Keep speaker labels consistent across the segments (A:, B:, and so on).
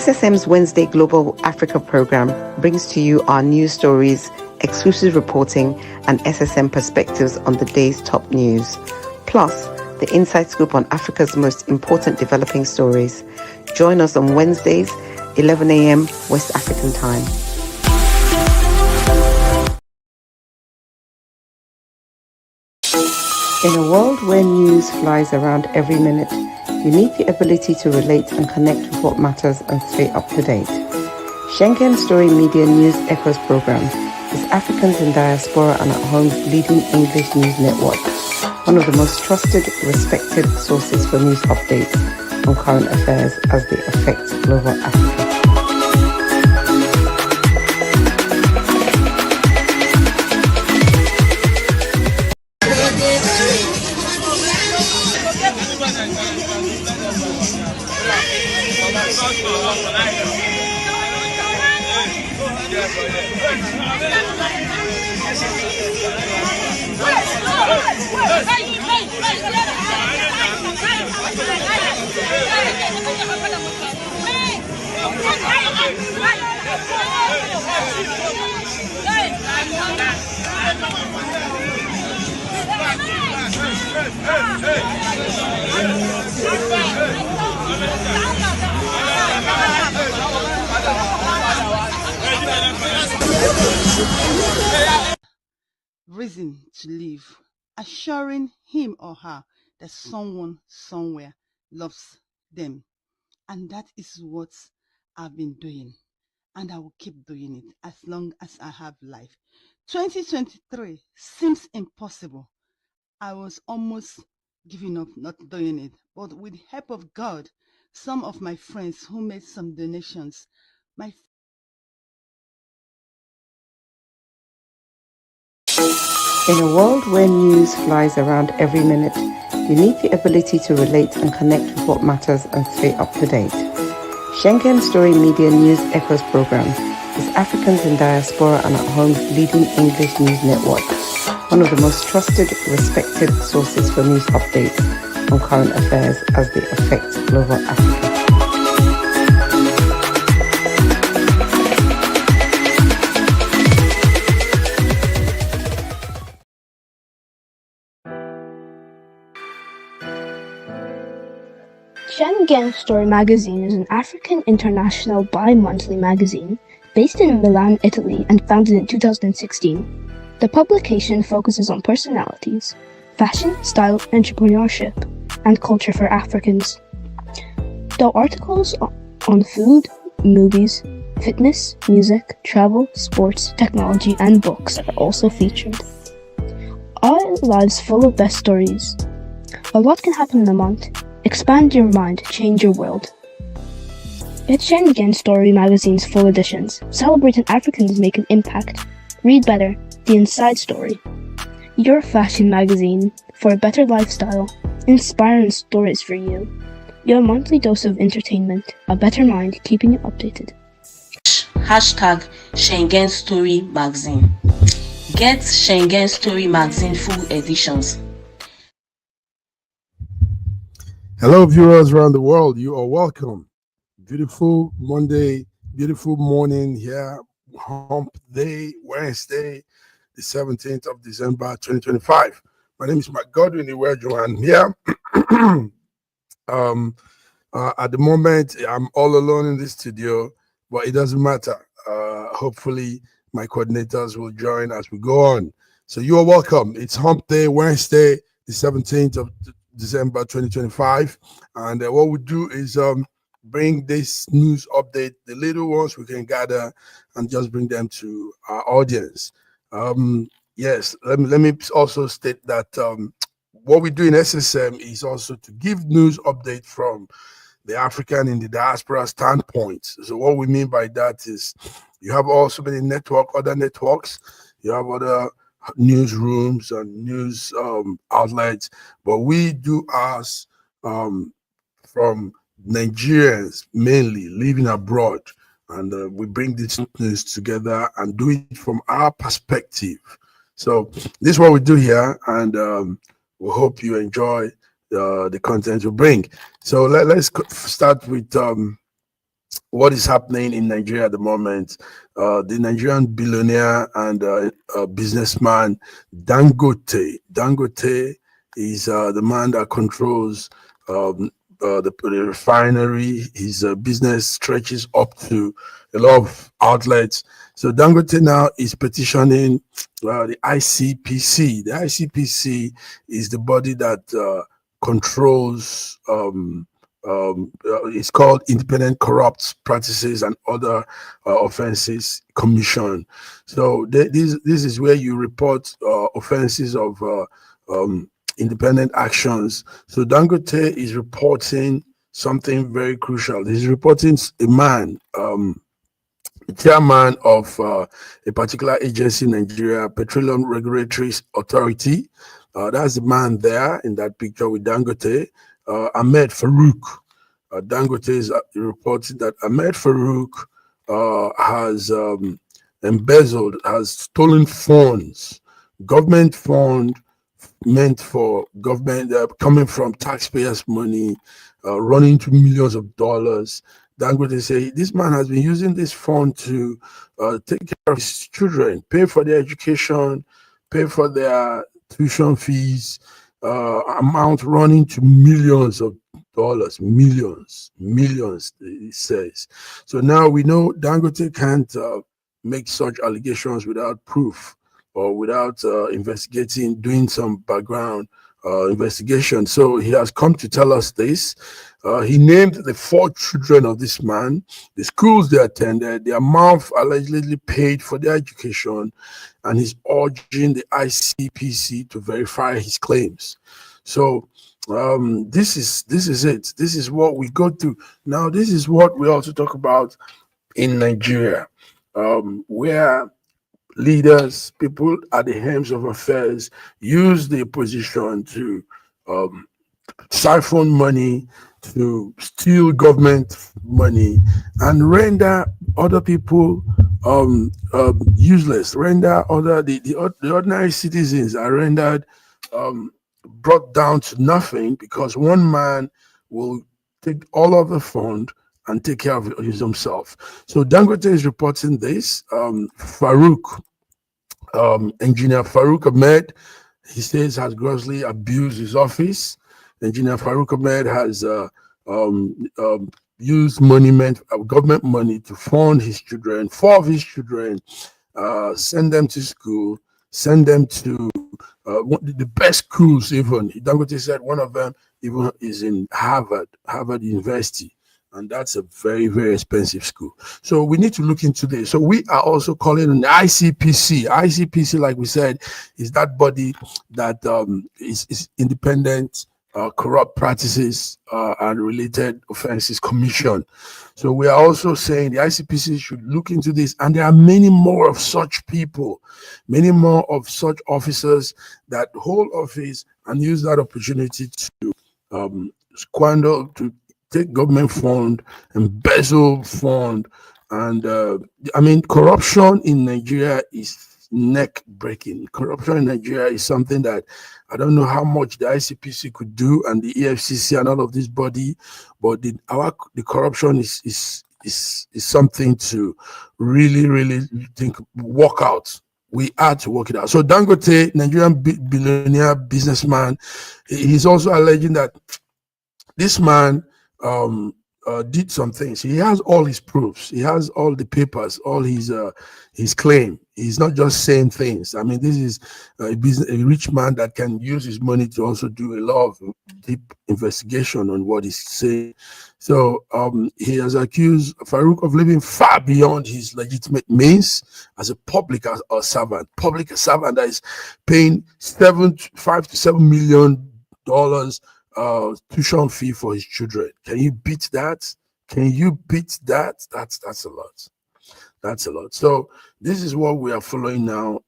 A: SSM's Wednesday Global Africa program brings to you our news stories, exclusive reporting, and SSM perspectives on the day's top news. Plus, the inside scoop on Africa's most important developing stories. Join us on Wednesdays, 11 a.m. West African time. In a world where news flies around every minute, you need the ability to relate and connect with what matters and stay up to date. Schengen Story Media News Echoes program is Africans in Diaspora and at Home's leading English news network, one of the most trusted, respected sources for news updates on current affairs as they affect global Africa.
B: Reason to live, assuring him or her that someone somewhere loves them. And that is what I've been doing, and I will keep doing it as long as I have life. 2023 seems impossible. I was almost giving up, not doing it, but with the help of God, some of my friends who made some donations,
A: In a world where news flies around every minute, you need the ability to relate and connect with what matters and stay up to date. Schengen Story Media News Echoes program is Africans in Diaspora and at Home's leading English news network, one of the most trusted, respected sources for news updates on current affairs as they affect global Africa.
C: Schengen Story magazine is an African international bi-monthly magazine based in Milan, Italy, and founded in 2016. The publication focuses on personalities, fashion, style, entrepreneurship, and culture for Africans. Though articles on food, movies, fitness, music, travel, sports, technology, and books are also featured. Our lives full of best stories. A lot can happen in a month. Expand your mind, change your world. Get Schengen Story magazine's full editions. Celebrating Africans make an impact. Read better, the inside story. Your fashion magazine for a better lifestyle. Inspiring stories for you. Your monthly dose of entertainment. A better mind keeping you updated.
D: Hashtag Schengen Story Magazine. Get Schengen Story Magazine full editions.
E: Hello, viewers around the world. You are welcome. Beautiful Monday, beautiful morning here. Hump Day, Wednesday, the 17th of December, 2025. My name is Mark Godwin Iwejo, here. At the moment, I'm all alone in the studio, but it doesn't matter. Hopefully, my coordinators will join as we go on. So you are welcome. It's Hump Day, Wednesday, the 17th of December 2025, and what we do is bring this news update, the little ones we can gather, and just bring them to our audience. Yes, let me also state that what we do in SSM is also to give news update from the African in the diaspora standpoint. So what we mean by that is you have also many other networks, you have other newsrooms and news outlets, but we do ours from Nigerians mainly living abroad, and we bring this news together and do it from our perspective. So this is what we do here, and we hope you enjoy the content we bring. So let's start with what is happening in Nigeria at the moment. The Nigerian billionaire and businessman Dangote. Dangote is the man that controls the refinery. His business stretches up to a lot of outlets. So Dangote now is petitioning the ICPC. The ICPC is the body that controls it's called Independent Corrupt Practices and Other Offenses Commission. So this is where you report offenses of independent actions. So Dangote is reporting something very crucial. He's reporting a man, chairman of a particular agency in Nigeria, Petroleum Regulatory Authority. That's the man there in that picture with Dangote. Ahmed Farouk. Dangote is reporting that Ahmed Farouk has embezzled, has stolen funds, government fund meant for government, coming from taxpayers' money, running to millions of dollars. Dangote say this man has been using this fund to take care of his children, pay for their education, pay for their tuition fees, amount running to millions of dollars, millions, he says. So now we know Dangote can't make such allegations without proof or without investigating, doing some background investigation. So he has come to tell us this. He named the 4 children of this man, the schools they attended, the amount allegedly paid for their education, and he's urging the ICPC to verify his claims. So this is it. This is what we go through. Now, this is what we also talk about in Nigeria, where leaders, people at the helms of affairs, use their position to siphon money, to steal government money, and render other people useless. Render the ordinary citizens are rendered brought down to nothing because one man will take all of the fund and take care of it himself. So Dangote is reporting this. Farouk, Engineer Farouk Ahmed, he says, has grossly abused his office. Engineer Farouk Ahmed has used government money to fund his children, 4 of his children, send them to school, send them to the best schools even. Dangote said one of them even is in Harvard University. And that's a very, very expensive school. So we need to look into this. So we are also calling on the ICPC. ICPC, like we said, is that body that is independent corrupt practices and related offenses commission. So we are also saying the ICPC should look into this. And there are many more of such people, many more of such officers that hold office and use that opportunity to squander, to take government fund, embezzle fund, and I mean, corruption in Nigeria is neck breaking. Corruption in Nigeria is something that I don't know how much the ICPC could do and the EFCC and all of this body, but the corruption is something to really think, work out. We had to work it out. So Dangote, Nigerian billionaire businessman, he's also alleging that this man did some things. He has all his proofs. He has all the papers, all his claim. He's not just saying things. I mean, this is a rich man that can use his money to also do a lot of deep investigation on what he's saying. So he has accused Farouk of living far beyond his legitimate means as a public servant that is paying $5 to $7 million tuition fee for his children. Can you beat that? That's a lot. That's a lot. So this is what we are following now.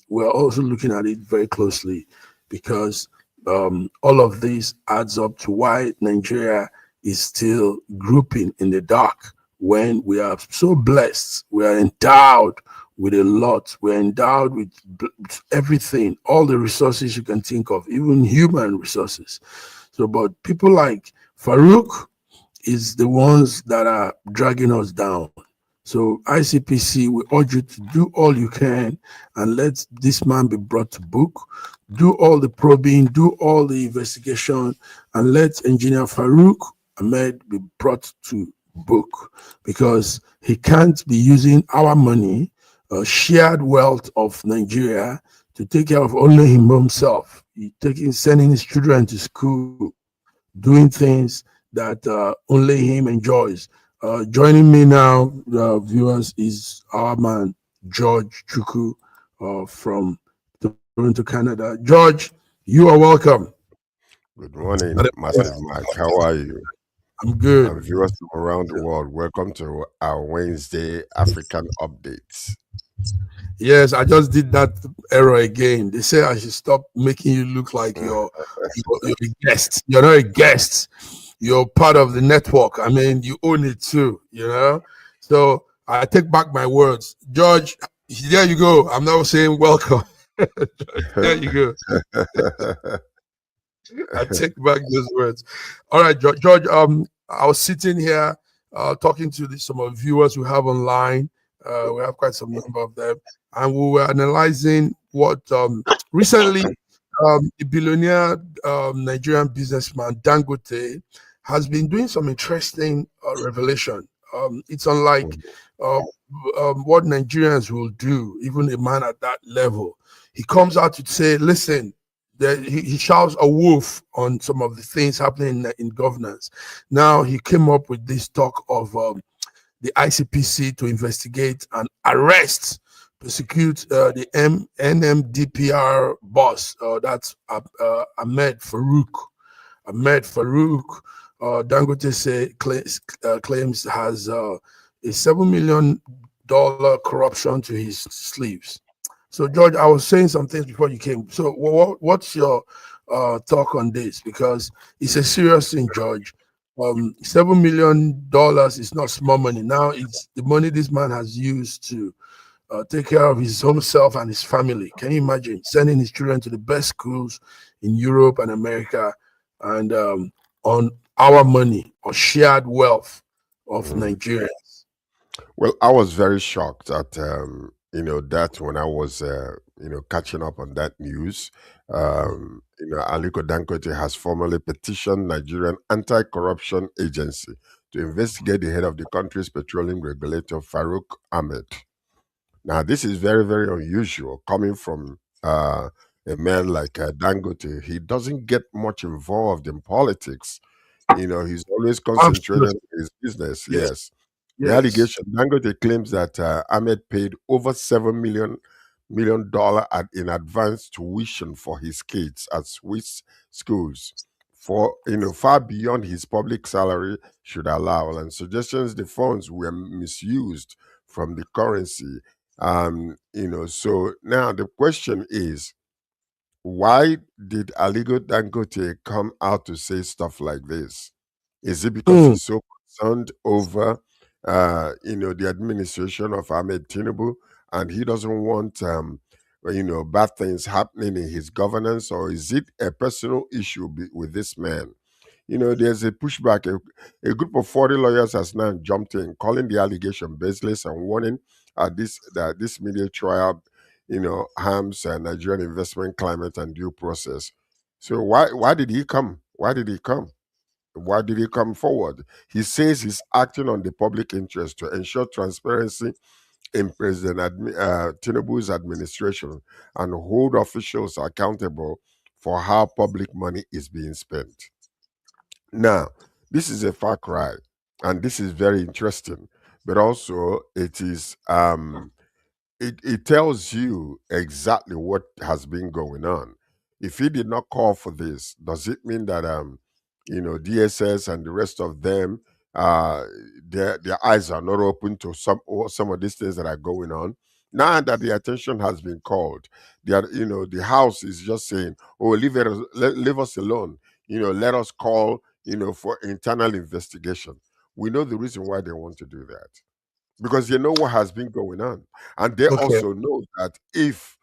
E: We're also looking at it very closely because all of this adds up to why Nigeria is still grouping in the dark when we are so blessed. We are endowed with a lot. We're endowed with everything, all the resources you can think of, even human resources. So, but people like Farouk, is the ones that are dragging us down. So ICPC, we urge you to do all you can and let this man be brought to book. Do all the probing, do all the investigation, and let Engineer Farouk Ahmed be brought to book, because he can't be using our money, shared wealth of Nigeria, to take care of only himself. Sending his children to school, doing things that only him enjoys. Joining me now, viewers, is our man George Chuku from Toronto, Canada. George, you are welcome.
F: Good morning, Massive Mike. How are you?
E: I'm good.
F: And viewers from around the world, welcome to our Wednesday African updates.
E: Yes, I just did that error again. They say I should stop making you look like you're a guest. You're not a guest. You're part of the network. I mean, you own it too, you know? So I take back my words. George, there you go. I'm now saying welcome. There you go. I take back those words. All right, George. I was sitting here talking to some of the viewers we have online. We have quite some number of them, and we were analyzing what recently the billionaire Nigerian businessman Dangote has been doing some interesting revelation. It's unlike what Nigerians will do, even a man at that level. He comes out to say, listen, he shouts a wolf on some of the things happening in governance. Now he came up with this talk of the ICPC to investigate and arrest, prosecute the NMDPR boss. That's Ahmed Farouk. Ahmed Farouk, Dangote claims has a $7 million corruption to his sleeves. So, George, I was saying some things before you came. So, what's your talk on this? Because it's a serious thing, George. $7 million is not small money. Now, it's the money this man has used to take care of his own self and his family. Can you imagine sending his children to the best schools in Europe and America, and on our money or shared wealth of Nigerians?
F: Well, I was very shocked at that when I was catching up on that news. Aliko Dangote has formally petitioned Nigerian Anti-Corruption Agency to investigate the head of the country's petroleum regulator, Farouk Ahmed. Now, this is very, very unusual coming from a man like Dangote. He doesn't get much involved in politics. He's always concentrated
E: Absolutely.
F: on his business.
E: Yes.
F: Yes. The
E: Yes.
F: allegation, Dangote claims that Ahmed paid over $7 million in advance tuition for his kids at Swiss schools, for far beyond his public salary should allow, and suggestions the funds were misused from the currency. So now the question is, why did Aligo Dangote come out to say stuff like this? Is it because he's so concerned over, the administration of Ahmed Tinubu, and he doesn't want, bad things happening in his governance, or is it a personal issue with this man? There's a pushback. A group of 40 lawyers has now jumped in, calling the allegation baseless and warning that this media trial, harms Nigerian investment climate and due process. So why did he come? Why did he come? Why did he come forward? He says he's acting on the public interest to ensure transparency in President Tinubu's administration and hold officials accountable for how public money is being spent. Now, this is a far cry, and this is very interesting, but also it tells you exactly what has been going on. If he did not call for this, does it mean that DSS and the rest of them, uh their eyes are not open to some of these things that are going on? Now that the attention has been called, the house is just saying, oh, leave us alone, let us call, for internal investigation. We know the reason why they want to do that, because they know what has been going on, and they
E: Okay.
F: also know that if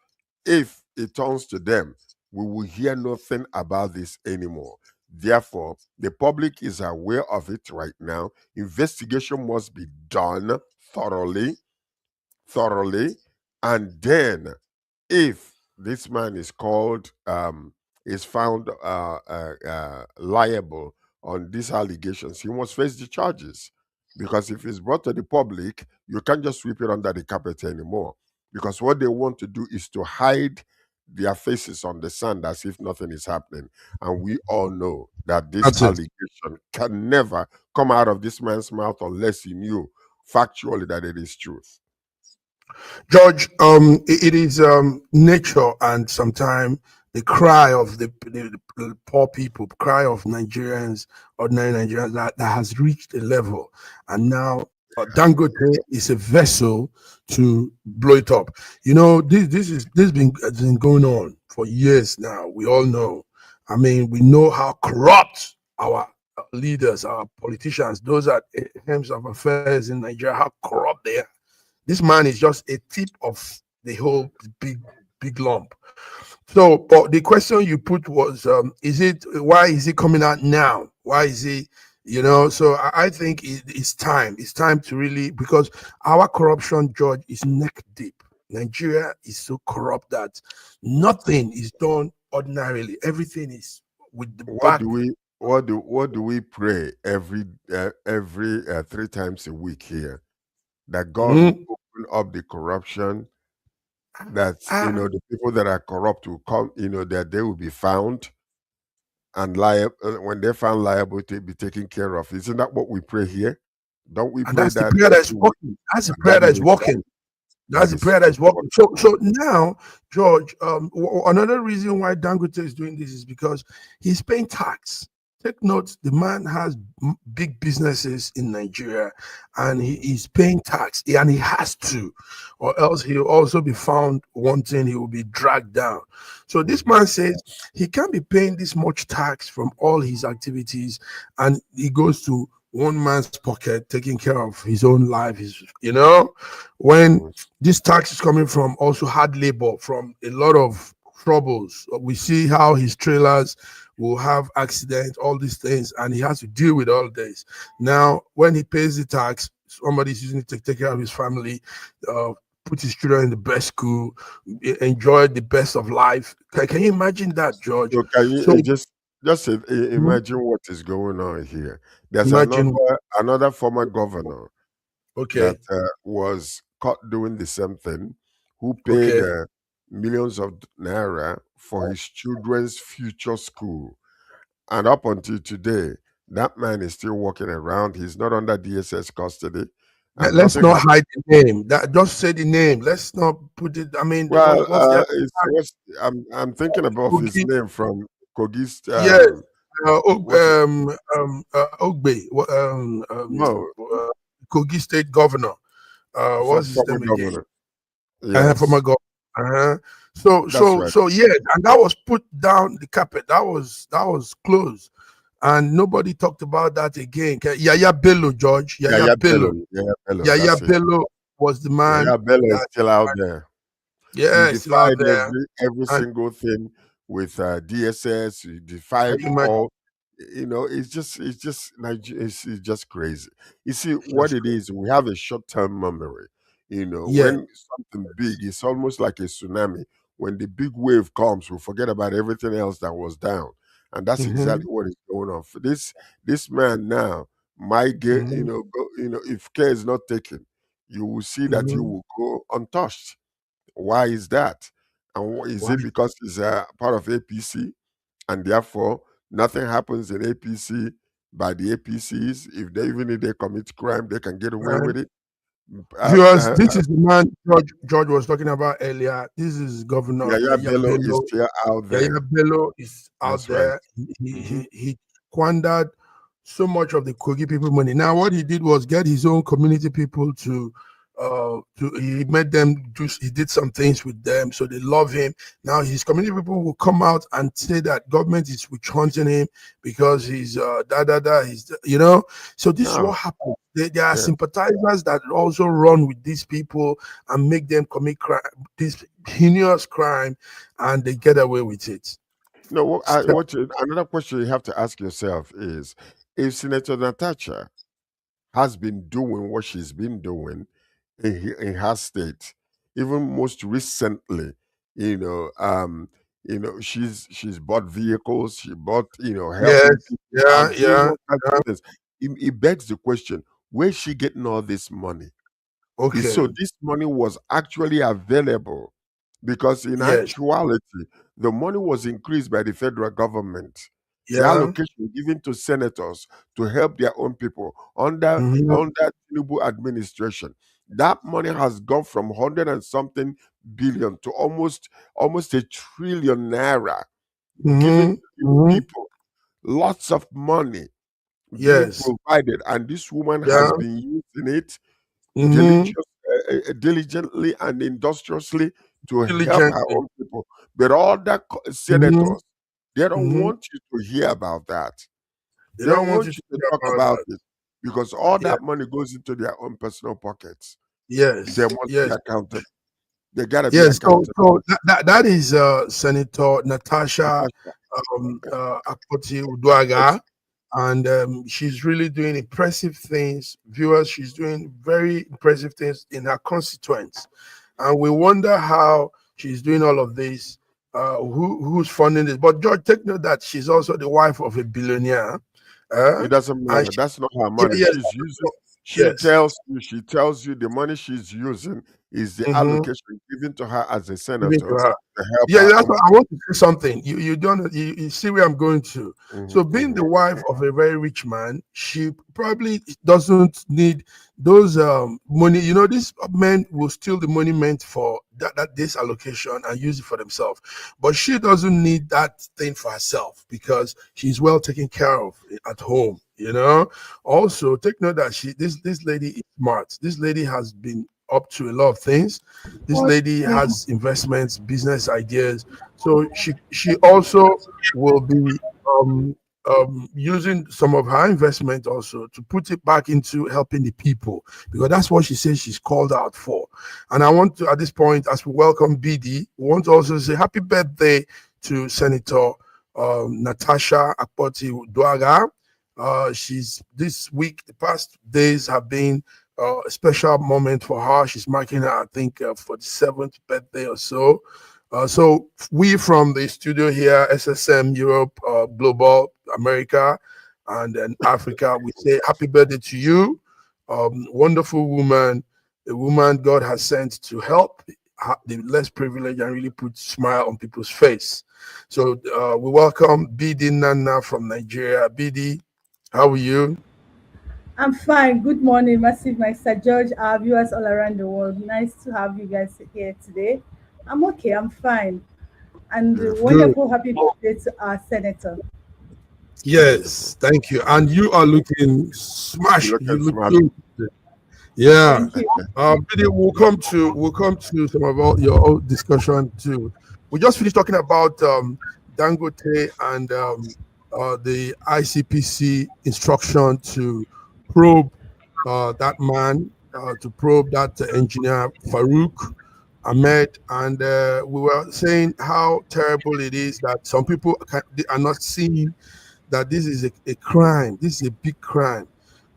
F: it turns to them, we will hear nothing about this anymore. Therefore, the public is aware of it right now. Investigation must be done thoroughly, and then if this man is found liable on these allegations, he must face the charges. Because if it's brought to the public, you can't just sweep it under the carpet anymore. Because what they want to do is to hide their faces on the sand as if nothing is happening. And we all know that this
E: That's it.
F: allegation can never come out of this man's mouth unless he knew factually that it is truth.
E: George, it is nature and sometimes the cry of the poor people, cry of Nigerians, ordinary Nigerians that has reached a level, and now Dangote is a vessel to blow it up. You know, this has been going on for years now. We all know. I mean, we know how corrupt our leaders, our politicians, those at helms of affairs in Nigeria, how corrupt they are. This man is just a tip of the whole big lump. So, but the question you put was, why is he coming out now? Why is he, So I think it's time. It's time to really, because our corruption, George, is neck deep. Nigeria is so corrupt that nothing is done ordinarily. Everything is with the back.
F: What do we pray every 3 times a week here? That God will open up the corruption, that the people that are corrupt will come, that they will be found and liable. When they're found liable, to be taken care of. Isn't that what we pray here? Don't we pray
E: that's
F: that?
E: The prayer that's working. That's the prayer that's working. That's the prayer that's working. So now, George, another reason why Dangote is doing this is because he's paying tax. Take note, the man has big businesses in Nigeria and he is paying tax, and he has to, or else he'll also be found wanting, he will be dragged down. So this man says he can't be paying this much tax from all his activities, and he goes to one man's pocket, taking care of his own life. When this tax is coming from also hard labor, from a lot of troubles. We see how his trailers will have accidents, all these things, and he has to deal with all this. Now, when he pays the tax, somebody's using it to take care of his family, put his children in the best school, enjoy the best of life. Can you imagine that, George?
F: So can you just imagine what is going on here? There's another former governor that was caught doing the same thing, who paid millions of naira for his children's future school. And up until today, that man is still walking around. He's not under DSS custody.
E: Let's not hide the name. Just say the name. Let's not put it. I mean,
F: well, I'm thinking about his name from Kogi's.
E: Ogbe. Kogi State Governor. What's his name again? Former governor. So yeah, and that was put down the carpet. That was closed, and nobody talked about that again. Yaya Bello, George. Yaya Bello was the man.
F: Yaya Bello is still out there.
E: Yeah,
F: he defied every single thing with DSS. He defied all. It's just crazy. You see what it is. We have a short-term memory. When something big, it's almost like a tsunami. When the big wave comes, we forget about everything else that was down, and that's exactly what is going on. For this man now might get, if care is not taken, you will see that you will go untouched. Why is that? And is it because he's a part of APC, and therefore nothing happens in APC by the APCs? Even if they commit crime, they can get away with it.
E: Because this is the man George was talking about earlier. This is Governor
F: Yaya Bello is still out there.
E: Yaya Bello is out there. Right. He squandered so much of the Kogi people money. Now, what he did was get his own community people he made them he did some things with them, so they love him. Now his community people will come out and say that government is witch hunting him because he's so this is what happens. There are sympathizers that also run with these people and make them commit crime, this heinous crime, and they get away with it.
F: No,
E: Step.
F: another question you have to ask yourself is, if Senator Natasha has been doing what she's been doing in her state, even most recently, you know, she's bought vehicles, she bought, helping
E: Yes.
F: people
E: Yeah.
F: out, doing
E: Yeah.
F: all kinds of things. It begs the question, where's she getting all this money?
E: Okay.
F: So this money was actually available because in
E: Yes.
F: actuality, the money was increased by the federal government. The
E: Yeah.
F: allocation given to senators to help their own people under
E: Mm-hmm.
F: Tinubu administration. That money has gone from 100 and something billion to almost a trillion naira given
E: Mm-hmm.
F: to the
E: Mm-hmm.
F: people. Lots of money being
E: Yes.
F: provided, and this woman
E: Yeah.
F: has been using it
E: Mm-hmm.
F: diligently and industriously to help her
E: Diligently.
F: own people. But all the
E: Mm-hmm.
F: senators, they don't
E: Mm-hmm.
F: want you to hear about that.
E: They
F: They
E: don't
F: don't
E: want
F: want
E: you to
F: you to
E: hear
F: talk
E: about
F: about
E: that.
F: it because all
E: Yeah.
F: that money goes into their own personal pockets. They
E: Yes.
F: must be
E: Yes.
F: accountable. They gotta be
E: Yes. So,
F: accountable.
E: so that is Senator Natasha
F: Natasha,
E: Akpoti
F: but
E: Uduaga, and she's really doing impressive things. Viewers, she's doing very impressive things in her constituents, and we wonder how she's doing all of this. Who's funding this? But George, take note that she's also the wife of a billionaire.
F: it
E: Uh,
F: doesn't
E: and
F: matter. That's not her
E: yeah,
F: money.
E: yes,
F: She's using.
E: yes.
F: She tells you the money she's using is the
E: Mm-hmm.
F: allocation given to her as a
E: Even
F: senator
E: to her.
F: to help
E: Yeah,
F: her
E: that's
F: own
E: what I want to say something. You don't you see where I'm going to. So being
F: people.
E: the wife of a very rich man, she probably doesn't need those money. You know, these men will steal the money meant for that this allocation and use it for themselves. But she doesn't need that thing for herself because she's well taken care of at home. You know. Also, take note that this lady is smart. This lady has been up to a lot of things. This lady has investments, business ideas. So she also will be using some of her investment also to put it back into helping the people because that's what she says she's called out for. And I want to, at this point, as we welcome BD, we want to also say happy birthday to Senator Natasha Akpoti Duaga. She's this week, the past days have been a special moment for her. She's marking her, I think, 47th birthday or so. So we from the studio here, SSM Europe, Global America, and then Africa, we say happy birthday to you, wonderful woman, a woman God has sent to help the less privileged and really put smile on people's face. So we welcome BD Nana from Nigeria. BD, how are you?
G: I'm fine. Good morning, Massive Meister George, our viewers all around the world. Nice to have you guys here today. I'm okay, I'm fine. And
F: Beautiful.
E: Good.
G: wonderful happy birthday to our senator.
E: Yes, thank you. And you are looking
F: You
E: smash.
F: look
E: You
F: at
E: look
F: smart.
E: good. Yeah.
G: Thank you.
E: Billy, we'll come to some of your own discussion too. We just finished talking about Dangote and the ICPC instruction to probe that man, to probe that engineer Farouk Ahmed, and we were saying how terrible it is that some people they are not seeing that this is a crime. This is a big crime.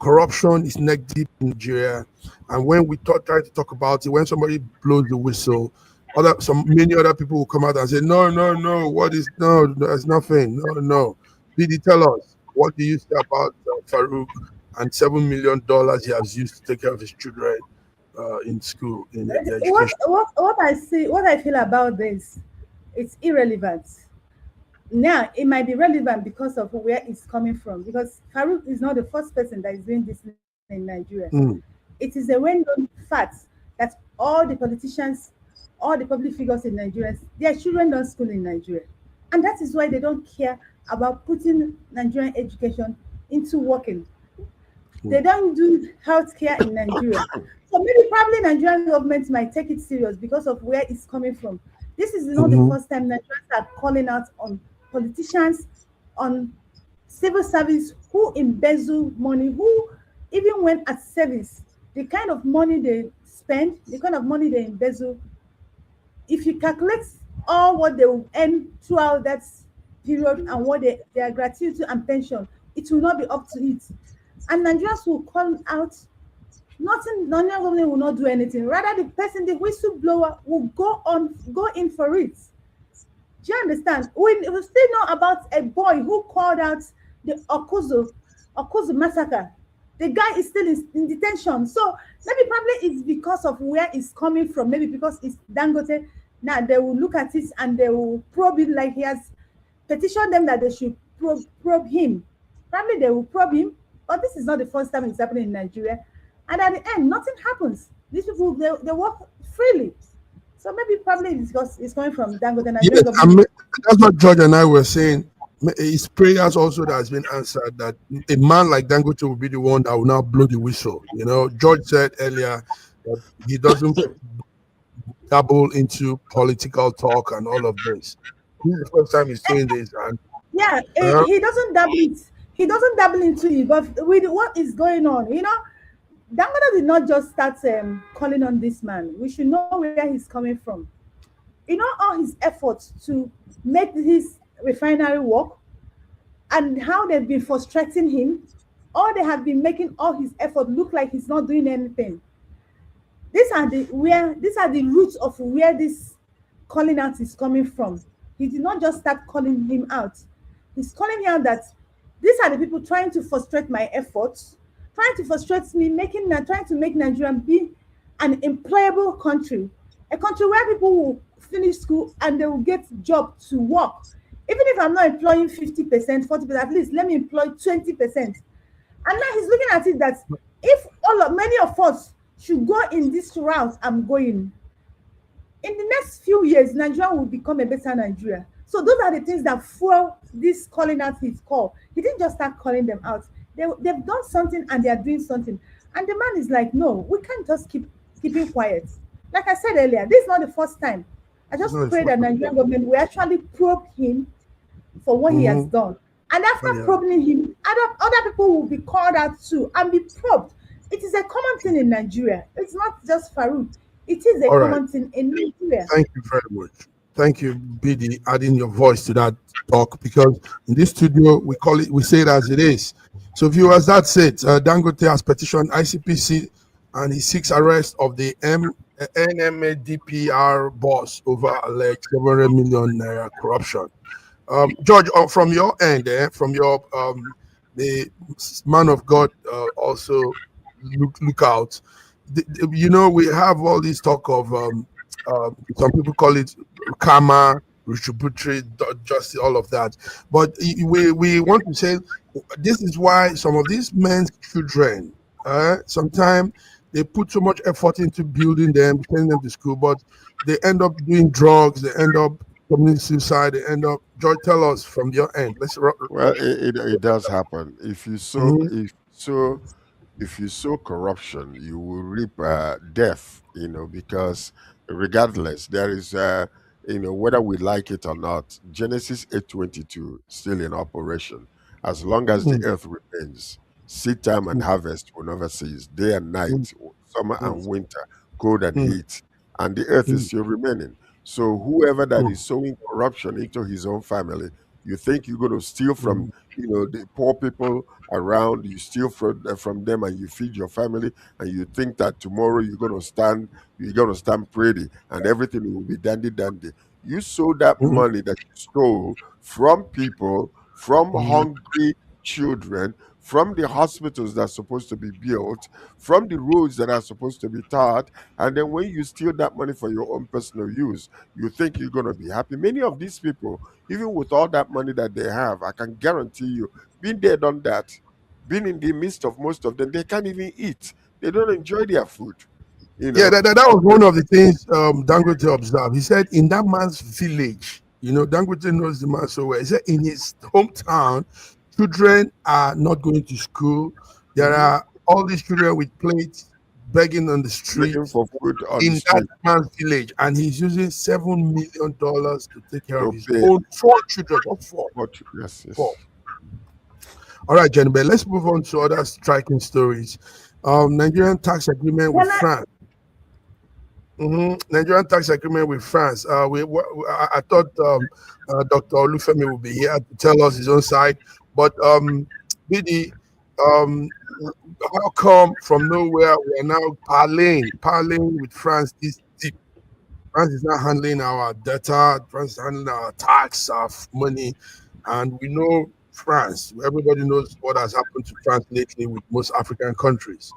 E: Corruption is neck deep in Nigeria. And when we try to talk about it, when somebody blows the whistle, many other people will come out and say, no, no, no, no, there's nothing. No, no. Did tell us, what do you say about Farouk and $7 million he has used to take care of his children in school, in their education?
G: What I see, what I feel about this, it's irrelevant. Now it might be relevant because of where it's coming from. Because Farouk is not the first person that is doing this in Nigeria.
E: Mm,
G: It is a well-known fact that all the politicians, all the public figures in Nigeria, their children don't school in Nigeria. And that is why they don't care about putting Nigerian education into working. They
E: mm,
G: don't do healthcare in Nigeria. So maybe probably Nigerian government might take it serious because of where it's coming from. This is not the
E: mhm,
G: first time Nigerians are calling out on politicians, on civil service who embezzle money, who even when at service, the kind of money they spend, the kind of money they embezzle, if you calculate all what they will earn throughout that period and what their gratuity and pension, it will not be up to it. And Nigerians will call out. Nothing, Nigerian government will not do anything. Rather, the person, the whistleblower, will go in for it. Do you understand? We still know about a boy who called out the Okuzu massacre. The guy is still in detention. So maybe probably it's because of where it's coming from. Maybe because it's Dangote. Now they will look at it and they will probe it, like he has petitioned them that they should probe him. Probably they will probe him, but this is not the first time it's happening in Nigeria. And at the end, nothing happens. These people, they work freely. So maybe probably it's because it's coming from Dangote.
E: Yes, that's what George and I were saying. His prayers also that has been answered, that a man like Dangote will be the one that will now blow the whistle. You know, George said earlier that he doesn't dabble into political talk and all of this. This is the first time he's saying this. And
G: yeah, he doesn't dabble it. He doesn't dabble into it. But with what is going on, Dangote did not just start calling on this man. We should know where he's coming from. All his efforts to make his refinery work and how they've been frustrating him, or they have been making all his effort look like he's not doing anything. These are the roots of where this calling out is coming from. He did not just start calling him out. He's calling him out that these are the people trying to frustrate my efforts, trying to frustrate me, trying to make Nigeria be an employable country, a country where people will finish school and they will get job to work. Even if I'm not employing 50%, 40%, at least let me employ 20%. And now he's looking at it that if many of us should go in this route I'm going, in the next few years, Nigeria will become a better Nigeria. So those are the things that fuel this calling out his call. He didn't just start calling them out. They've done something and they are doing something. And the man is like, no, we can't just keep keeping quiet. Like I said earlier, this is not the first time. I just pray that Nigerian government will actually probe him for what he has done. And after probing him, other people will be called out too and be probed. It is a common thing in Nigeria. It's not just Farouk. It is a common thing in Nigeria.
E: Thank you very much. Thank you, BD, adding your voice to that talk, because in this studio we say it as it is. So viewers, that's it. Dangote has petitioned ICPC and he seeks arrest of the NMADPR boss over alleged 700 million naira corruption. George, from your end, from your the man of God, also look out. We have all this talk of some people call it karma, retributory justice, all of that. But we want to say this is why some of these men's children, sometimes they put so much effort into building them, sending them to school, but they end up doing drugs, they end up committing suicide, they end up. George, tell us from your end.
F: Well, it does happen. If you sow corruption, you will reap death. Because regardless, there is whether we like it or not, Genesis 8:22 still in operation. As long as the earth remains, seed time and harvest will never cease. Day and night, summer and winter, cold and heat, and the earth is still remaining. So whoever that is sowing corruption into his own family, you think you're going to steal from the poor people around, you steal from them and you feed your family, and you think that tomorrow you're going to stand pretty and everything will be dandy. You sow that money that you stole from people, from hungry children, from the hospitals that are supposed to be built, from the roads that are supposed to be tarred, and then when you steal that money for your own personal use, you think you're going to be happy. Many of these people, even with all that money that they have, I can guarantee you, been there, done that, been in the midst of most of them, they can't even eat. They don't enjoy their food.
E: Yeah, that was one of the things Dangote observed. He said in that man's village, Dangote knows the man so well. He said in his hometown, children are not going to school. There are all these children with plates begging on the street
F: for food
E: in that man's village, and he's using $7 million to take care of his own 4 children. Four.
F: Yes.
E: Four. All right, gentlemen, let's move on to other striking stories. Nigerian tax agreement with France. Nigerian tax agreement with France. I thought Dr. Olufemi would be here to tell us his own side, but BD, um, how come from nowhere we are now parlaying with France this deep? France is not handling our data. France is handling our tax, our money, and we know France. Everybody knows what has happened to France lately with most African countries.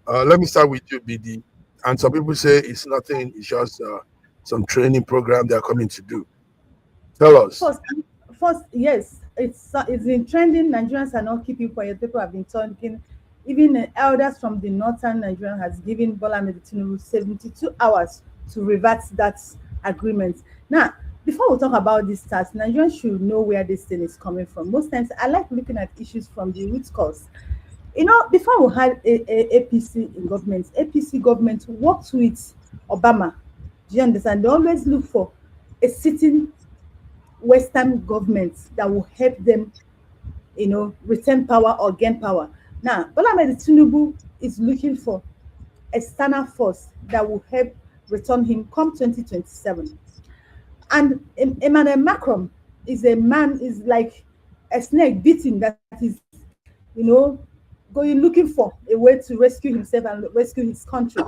E: Let me start with you, BD. And some people say it's nothing. It's just some training program they are coming to do. Tell us.
G: First, first, yes, it's been trending. Nigerians are not keeping quiet. People have been talking. Even elders from the northern Nigeria has given Bola Ahmed Tinubu 72 hours to revert that agreement. Now, before we talk about this task, Nigerians should know where this thing is coming from. Most times, I like looking at issues from the root cause. You know, before we had APC in government, APC government worked with Obama. Do you understand? They always look for a sitting Western governments that will help them, retain power or gain power. Now, Bola Ahmed Tinubu is looking for external force that will help return him come 2027. And Emmanuel Macron is like a snake beating that is, you know, going looking for a way to rescue himself and rescue his country.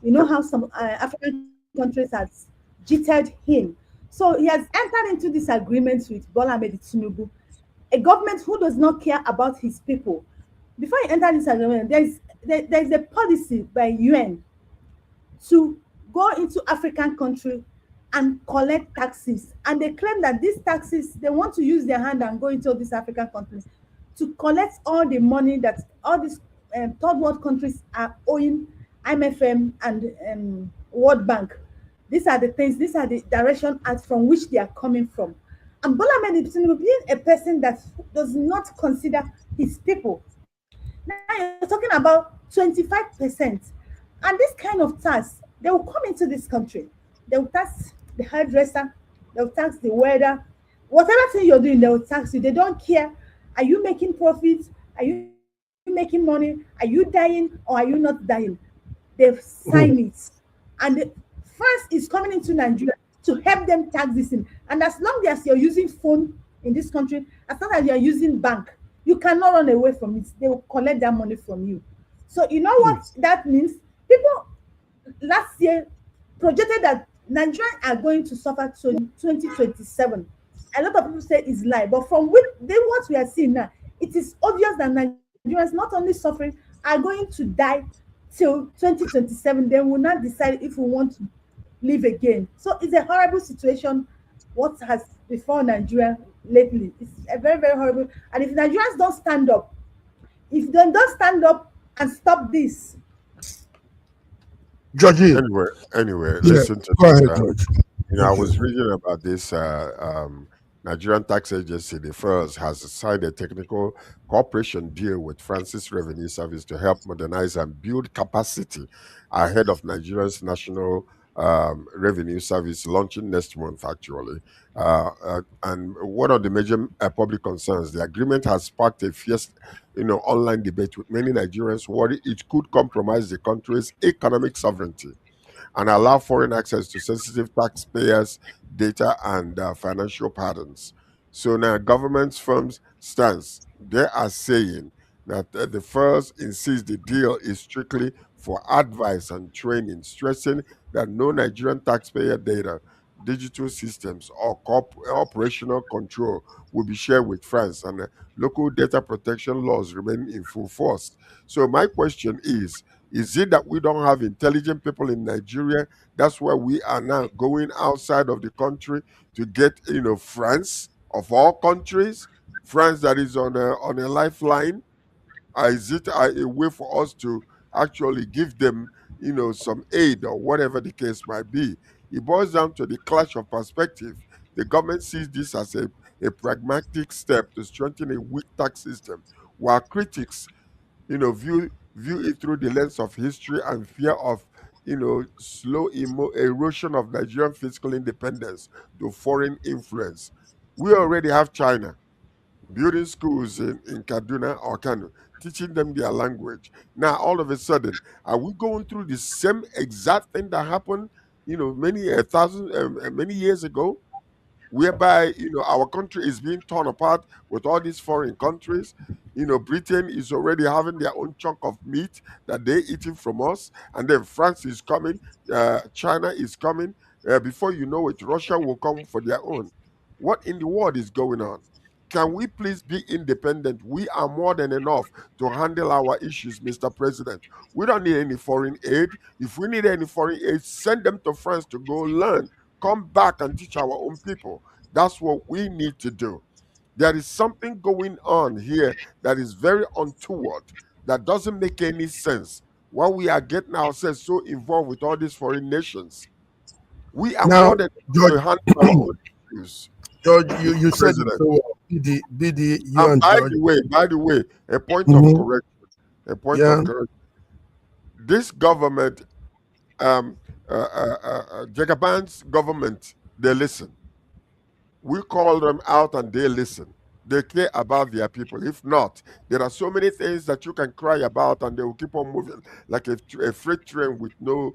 G: You know how some African countries has jittered him. So he has entered into this agreement with Bola Ahmed Tinubu, a government who does not care about his people. Before he entered this agreement, there is a policy by UN to go into African country and collect taxes. And they claim that these taxes, they want to use their hand and go into these African countries to collect all the money that all these third world countries are owing IMFM and World Bank. These are the things, these are the direction as from which they are coming from. And Bola Ahmed Tinubu being a person that does not consider his people. Now you're talking about 25%. And this kind of tax, they will come into this country. They will tax the hairdresser, they will tax the weather. Whatever thing you're doing, they will tax you. They don't care. Are you making profits? Are you making money? Are you dying or are you not dying? They've signed
E: Mhm.
G: it. And France is coming into Nigeria to help them tax this in. And as long as you're using phone in this country, as long as you're using bank, you cannot run away from it. They will collect that money from you. So you know what that means? People last year projected that Nigerians are going to suffer to 2027. A lot of people say it's lie, but from what we are seeing now, it is obvious that Nigerians not only suffering are going to die till 2027. Then will not decide if we want to live again. So it's a horrible situation. What has before Nigeria lately? It's a very, very horrible. And if Nigerians don't stand up, if they don't stand up and stop this,
E: Georgie.
F: Anyway,
E: Yeah.
F: listen to
E: Go
F: this.
E: ahead, George.
F: I
E: Okay.
F: was reading about this. Nigerian tax agency, the FIRS, has signed a technical cooperation deal with France's Revenue Service to help modernize and build capacity ahead of Nigeria's national revenue service launching next month, actually. And one of the major public concerns, the agreement has sparked a fierce, online debate with many Nigerians worried it could compromise the country's economic sovereignty and allow foreign access to sensitive taxpayers' data and financial patterns. So now, government firms' stance, they are saying that the first insists the deal is strictly for advice and training, stressing that no Nigerian taxpayer data, digital systems, or operational control will be shared with France, and local data protection laws remain in full force. So my question is it that we don't have intelligent people in Nigeria? That's why we are now going outside of the country to get, France of all countries, France that is on a lifeline. Is it a way for us to actually give them, some aid or whatever the case might be? It boils down to the clash of perspective. The government sees this as a pragmatic step to strengthen a weak tax system, while critics view it through the lens of history and fear of slow erosion of Nigerian fiscal independence to foreign influence. We already have China building schools in Kaduna or Kano, teaching them their language. Now all of a sudden, are we going through the same exact thing that happened many years ago, whereby our country is being torn apart with all these foreign countries. Britain is already having their own chunk of meat that they're eating from us, and then France is coming, China is coming. Before you know it, Russia will come for their own. What in the world is going on? Can we please be independent? We are more than enough to handle our issues, Mr. President. We don't need any foreign aid. If we need any foreign aid, send them to France to go learn, come back and teach our own people. That's what we need to do. There is something going on here that is very untoward, that doesn't make any sense. Why we are getting ourselves so involved with all these foreign nations? We are
E: Now,
F: more than able
E: George,
F: to handle our own issues,
E: George,
F: Mr.
E: you said it
F: President.
E: so well. BD, you
F: And
E: and George.
F: by the way, a point of
E: Hmm.
F: correction, a point
E: Yeah.
F: of correction. This government, Jacobin's government, they listen. We call them out and they listen. They care about their people. If not, there are so many things that you can cry about and they will keep on moving like a freight train with no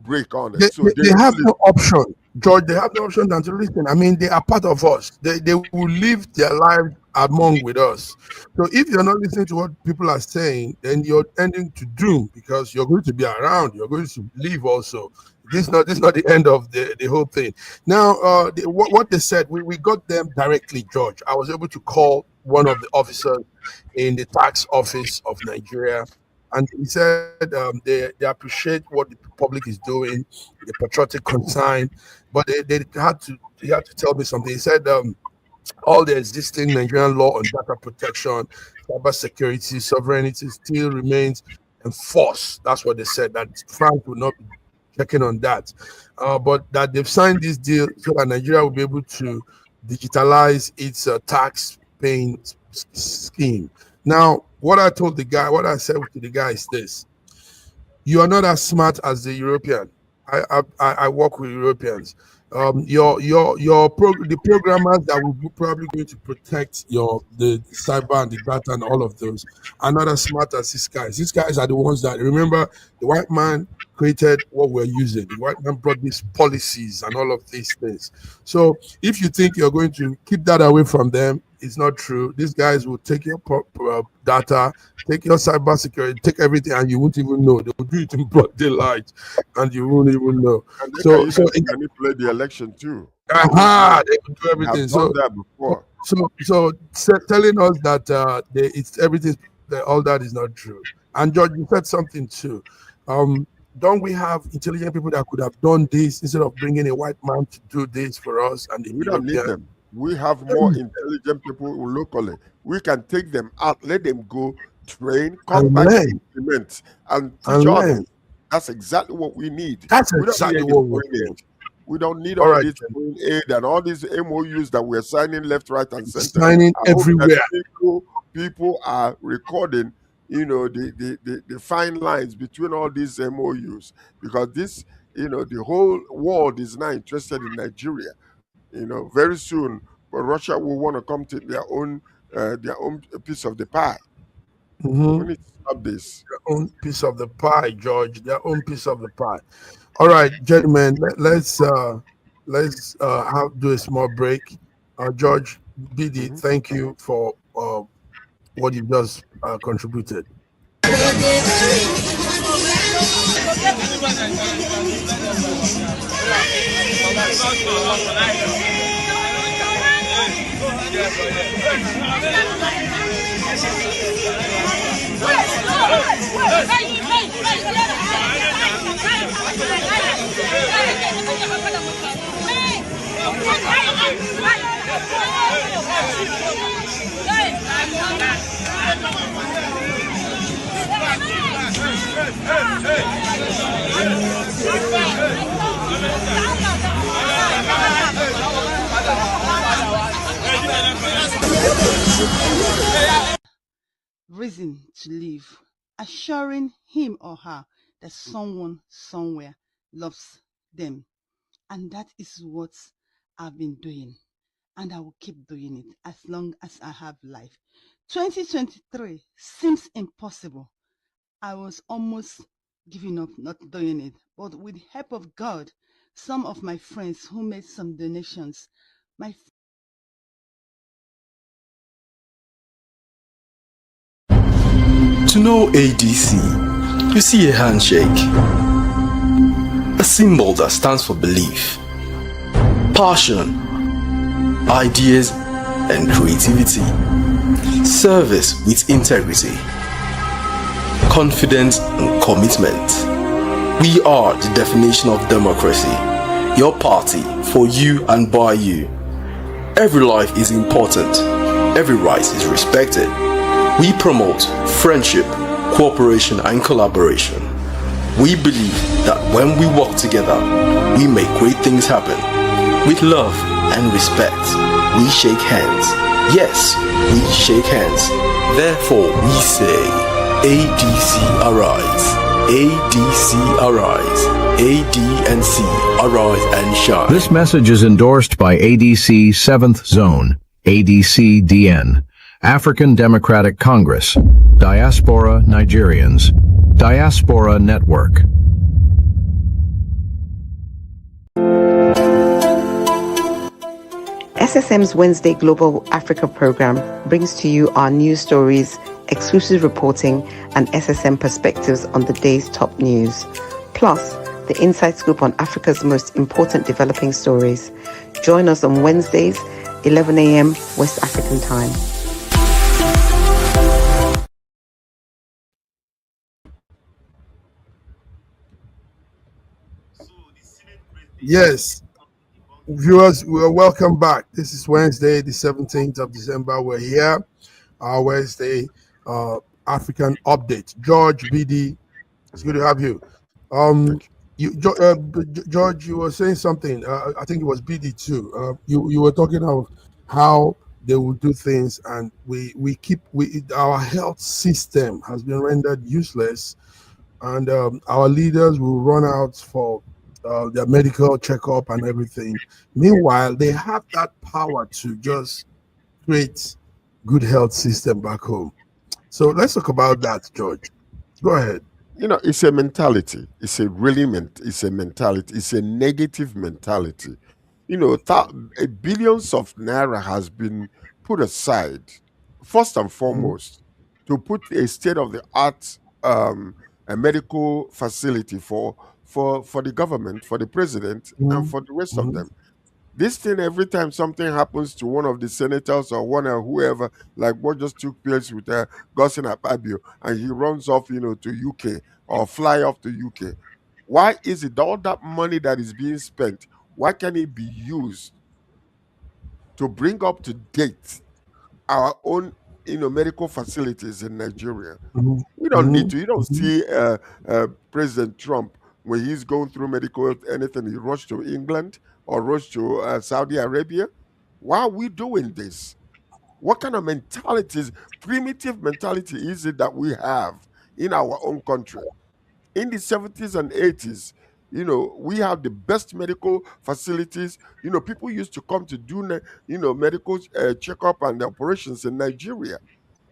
F: brake on
E: They,
F: it. So
E: they,
F: they
E: they
F: don't
E: have
F: listen.
E: no option, George. They have no option than to listen. I mean, they are part of us. They will live their lives among with us. So if you're not listening to what people are saying, then you're ending to doom because you're going to be around. You're going to leave also. This is not the end of the whole thing. Now, what they said, we got them directly, George. I was able to call one of the officers in the tax office of Nigeria, and he said they appreciate what the public is doing, the patriotic consign, but he had to tell me something. He said all the existing Nigerian law on data protection, cyber security, sovereignty still remains enforced. That's what they said. That France will not be checking on that, but that they've signed this deal so that Nigeria will be able to digitalize its tax paying scheme. Now, what I said to the guy is this: you are not as smart as the European. I work with Europeans. The programmers that will be probably going to protect the cyber and the data and all of those are not as smart as these guys. These guys are the ones that remember the white man created what we're using. The white man brought these policies and all of these things. So if you think you're going to keep that away from them, it's not true. These guys will take your data, take your cyber security, take everything, and you won't even know. They will do it in broad daylight, and you won't even know.
F: And they can
E: So,
F: use
E: so
F: it to manipulate the election too. Don't
E: aha,
F: worry.
E: they will do
F: They have
E: everything.
F: done that before.
E: Telling us that it's everything, that all that is not true. And George, you said something too. Um, don't we have intelligent people that could have done this instead of bringing a white man to do this for us and the
F: We don't need
E: European?
F: them. We have more intelligent people locally. We can take them out, let them go, train, come
E: And
F: back,
E: learn
F: implement, and teach
E: and
F: others.
E: learn.
F: That's exactly what we need.
E: That's
F: We don't need
E: exactly
F: any
E: what we're
F: foreign
E: doing.
F: aid. We don't need
E: All
F: all
E: right,
F: this foreign aid and all these MOUs that we're signing left, right, and center.
E: signing
F: I hope that
E: everywhere.
F: people are recording, the fine lines between all these MOUs, because the whole world is now interested in Nigeria. Very soon, but Russia will want to come to their own piece of the pie. We
E: Mhm.
F: need to stop this.
E: Their own piece of the pie, George. Their own piece of the pie. All right, gentlemen, do a small break. George, BD,
F: Mhm.
E: thank you for what you just contributed.
B: Reason to live, assuring him or her that someone somewhere loves them. And that is what I've been doing. And I will keep doing it as long as I have life. 2023 seems impossible. I was almost giving up, not doing it. But with the help of God, some of my friends who made some donations, my
H: To know ADC, you see a handshake, a symbol that stands for belief, passion, ideas, and creativity, service with integrity, confidence and commitment. We are the definition of democracy, your party, for you and by you. Every life is important, every right is respected. We promote friendship, cooperation, and collaboration. We believe that when we work together, we make great things happen. With love and respect, we shake hands. Yes, we shake hands. Therefore, we say, ADC arise, ADC arise, AD&C arise and shine.
I: This message is endorsed by ADC 7th Zone, ADC-DN, African Democratic Congress, Diaspora Nigerians, Diaspora Network.
A: SSM's Wednesday Global Africa program brings to you our news stories, exclusive reporting, and SSM perspectives on the day's top news. Plus, the inside scoop on Africa's most important developing stories. Join us on Wednesdays, 11 a.m. West African time.
E: Yes, viewers, welcome back. This is Wednesday, the 17th of December. We're here, our Wednesday African update. George, BD, it's good to have you. George, you were saying something. I think it was BD too. You were talking of how they will do things, and our health system has been rendered useless, and our leaders will run out for their medical checkup and everything. Meanwhile, they have that power to just create good health system back home. So let's talk about that, George. Go ahead.
F: You know, it's a mentality. It's a mentality. It's a negative mentality. You know, billions of naira has been put aside, first and foremost, to put a state-of-the-art a medical facility for the government, for the president, and for the rest of them. This thing, every time something happens to one of the senators or one or whoever, like what just took place with Gosin Akpabio, and he runs off, you know, to UK or fly off to UK. Why is it all that money that is being spent? Why can it be used to bring up to date our own, you know, medical facilities in Nigeria? We don't need to. You don't see President Trump when he's going through medical anything. He rushed to England or rushed to Saudi Arabia. Why are we doing this? What kind of mentalities, primitive mentality is it that we have in our own country? In the 70s and 80s, you know, we have the best medical facilities. You know, people used to come to do, medical checkup and operations in Nigeria.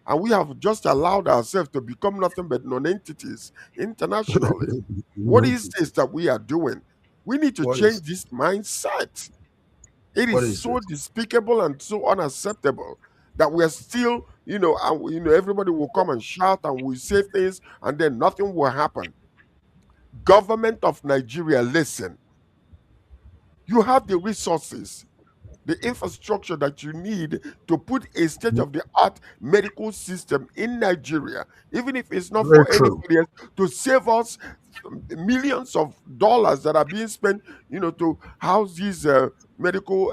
F: And we have just allowed ourselves to become nothing but non-entities internationally. What is this that we are doing? We need to change this mindset. It is so despicable and so unacceptable that we are still, everybody will come and shout and we say things and then nothing will happen. Government of Nigeria, listen. You have the resources, the infrastructure that you need to put a state-of-the-art medical system in Nigeria, even if it's not for anybody else, to save us millions of dollars that are being spent, to house these medical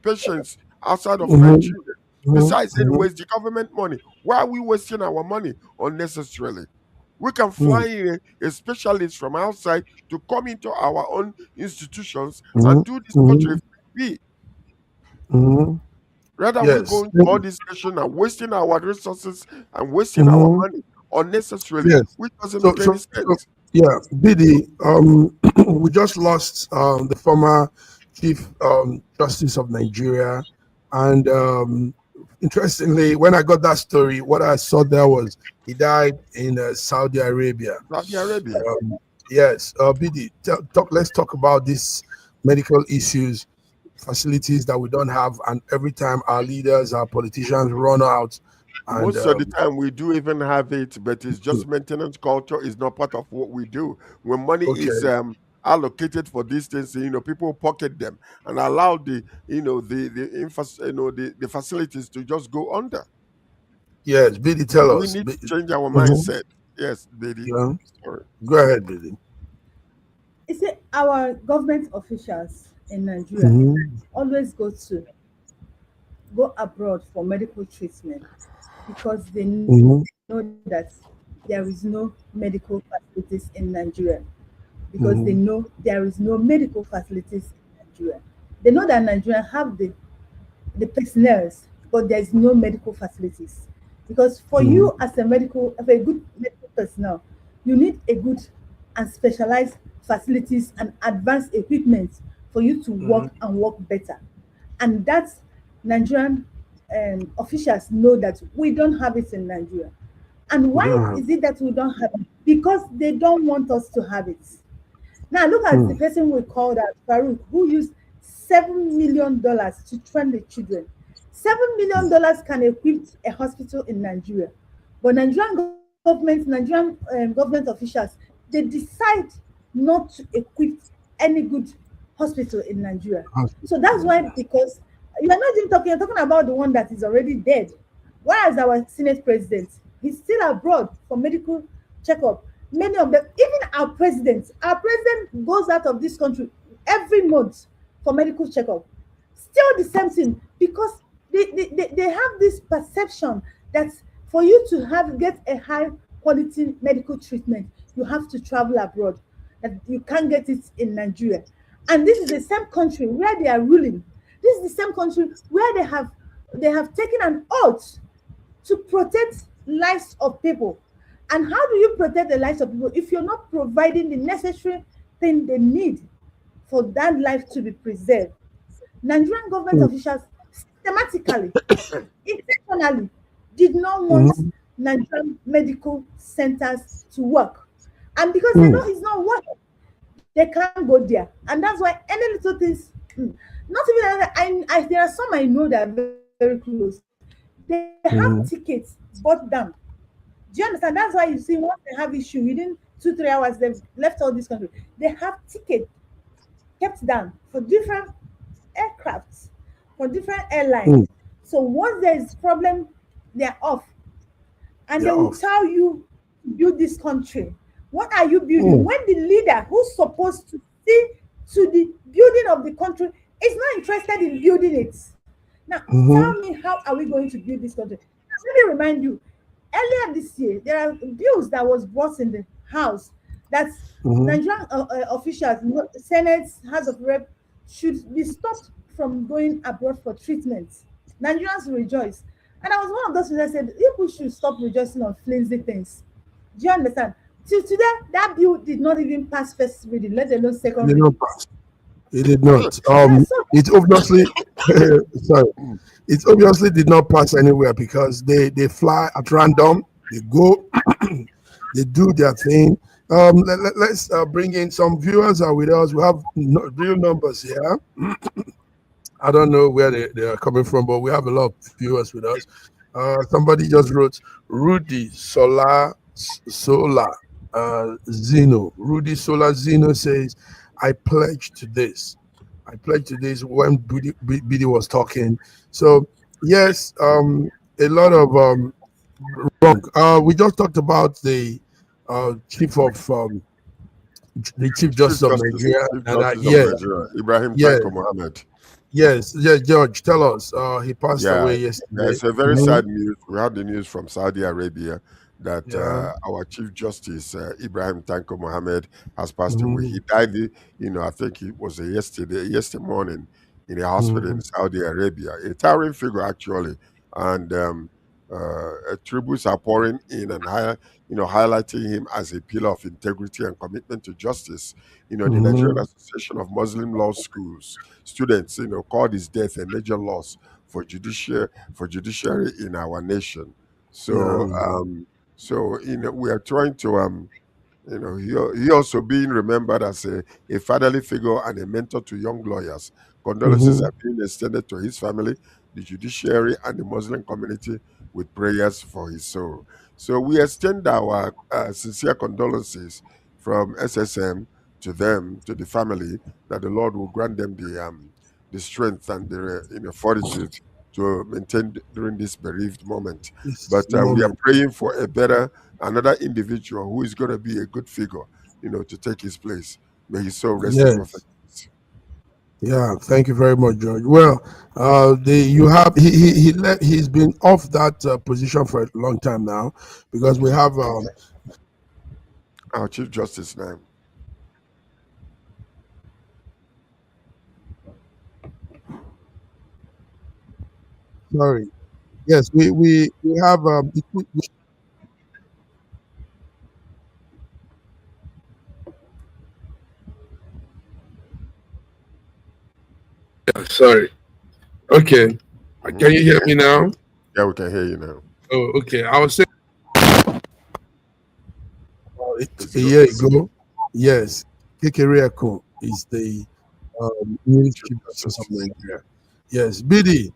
F: patients outside of Nigeria. Besides, anyways, the government money. Why are we wasting our money unnecessarily? We can fly in a specialist from outside to come into our own institutions and do this country free. Rather, we go into all this session and wasting our resources and wasting our money unnecessarily, which doesn't make any sense.
E: Yeah, Bidi, we just lost the former Chief Justice of Nigeria, and Interestingly, when I got that story, what I saw there was he died in Saudi Arabia.
F: Saudi Arabia.
E: Yes, BD, let's talk about these medical issues, facilities that we don't have, and every time our leaders, our politicians run out. And,
F: most of the time we do even have it, but it's just maintenance culture is not part of what we do. When money is allocated for these things, people pocket them and allow the the facilities to just go under.
E: Yes, BD, tell
F: We
E: us.
F: need to change our mindset. Yes, Lady.
E: Yeah.
F: Sorry.
E: Go ahead, BD.
G: You see, our government officials in Nigeria always go abroad for medical treatment because they know that there is no medical facilities in Nigeria. Because they know there is no medical facilities in Nigeria. They know that Nigeria have the personnel, but there is no medical facilities. Because for you as a good medical personnel, you need a good and specialized facilities and advanced equipment for you to work and work better. And that's Nigerian officials know that we don't have it in Nigeria. And why is it that we don't have it? Because they don't want us to have it. Now look at the person we called out, Farouk, who used $7 million to train the children. $7 million can equip a hospital in Nigeria, but Nigerian government officials, they decide not to equip any good hospital in Nigeria. So that's why, because you are not even talking, you're talking about the one that is already dead. Whereas our Senate president, he's still abroad for medical checkup. Many of them, even our president goes out of this country every month for medical checkup. Still the same thing, because they have this perception that for you to get a high quality medical treatment, you have to travel abroad, that you can't get it in Nigeria. And this is the same country where they are ruling. This is the same country where they have taken an oath to protect lives of people. And how do you protect the lives of people if you're not providing the necessary thing they need for that life to be preserved? Nigerian government officials systematically, intentionally, did not want Nigerian medical centers to work. And because they know it's not working, they can't go there. And that's why any little things, not even, there are some I know that are very, very close. They have tickets bought down. Do you understand? That's why you see, once they have issue, within 2-3 hours, they've left all this country. They have tickets kept down for different aircrafts, for different airlines. So once there is problem, they're off. And they will tell you, build this country. What are you building? When the leader who's supposed to see to the building of the country is not interested in building it. Now, tell me, how are we going to build this country? Let me remind you, earlier this year, there are bills that was brought in the House that Nigerian officials, Senate, House of Rep, should be stopped from going abroad for treatment. Nigerians rejoice. And I was one of those people that said, people should stop rejoicing on flimsy things. Do you understand? Till today, that bill did not even pass first reading, let alone second reading.
E: It did not. It obviously, sorry, it obviously did not pass anywhere because they fly at random. They go, they do their thing. Let's bring in some viewers are with us. We have real numbers here. I don't know where they are coming from, but we have a lot of viewers with us. Somebody just wrote Rudy Sola Zeno. Rudy Sola Zeno says, I pledge to this. I pledge to this when Bidi was talking. So yes, a lot of wrong. We just talked about the chief justice of Nigeria.
F: Ibrahim Tanko Mohammed.
E: Yes, George, tell us. He passed away yesterday.
F: It's a very sad news. We had the news from Saudi Arabia that our Chief Justice, Ibrahim Tanko Mohammed, has passed away. He died, I think it was yesterday morning in a hospital in Saudi Arabia. A towering figure, actually. And tributes are pouring in and highlighting him as a pillar of integrity and commitment to justice. The Nigerian Association of Muslim Law Schools students, called his death a major loss for judiciary in our nation. So
E: Yeah.
F: we are trying to he also being remembered as a fatherly figure and a mentor to young lawyers. Condolences
E: Mm-hmm.
F: are being extended to his family, the judiciary, and the Muslim community with prayers for his soul. So we extend our sincere condolences from SSM to them, to the family, that the Lord will grant them the strength and the fortitude to maintain during this bereaved moment.
E: This
F: But we are
E: moment.
F: praying for another individual who is going to be a good figure, to take his place. May his soul rest in perfect
E: Yes.
F: peace.
E: Yeah, thank you very much, George. Well, he's been off that position for a long time now, because we have
F: Our Chief Justice now.
E: sorry. Yes, we have sorry. Okay.
F: Mhm.
E: Can you hear me now?
F: Yeah, we can hear you now.
E: Oh, okay. I was saying
F: It's
E: a
F: good.
E: year ago. Yes, Kekere is the new
F: Chief
E: Chief Justice of
F: Justice.
E: Nigeria. Yes, BD.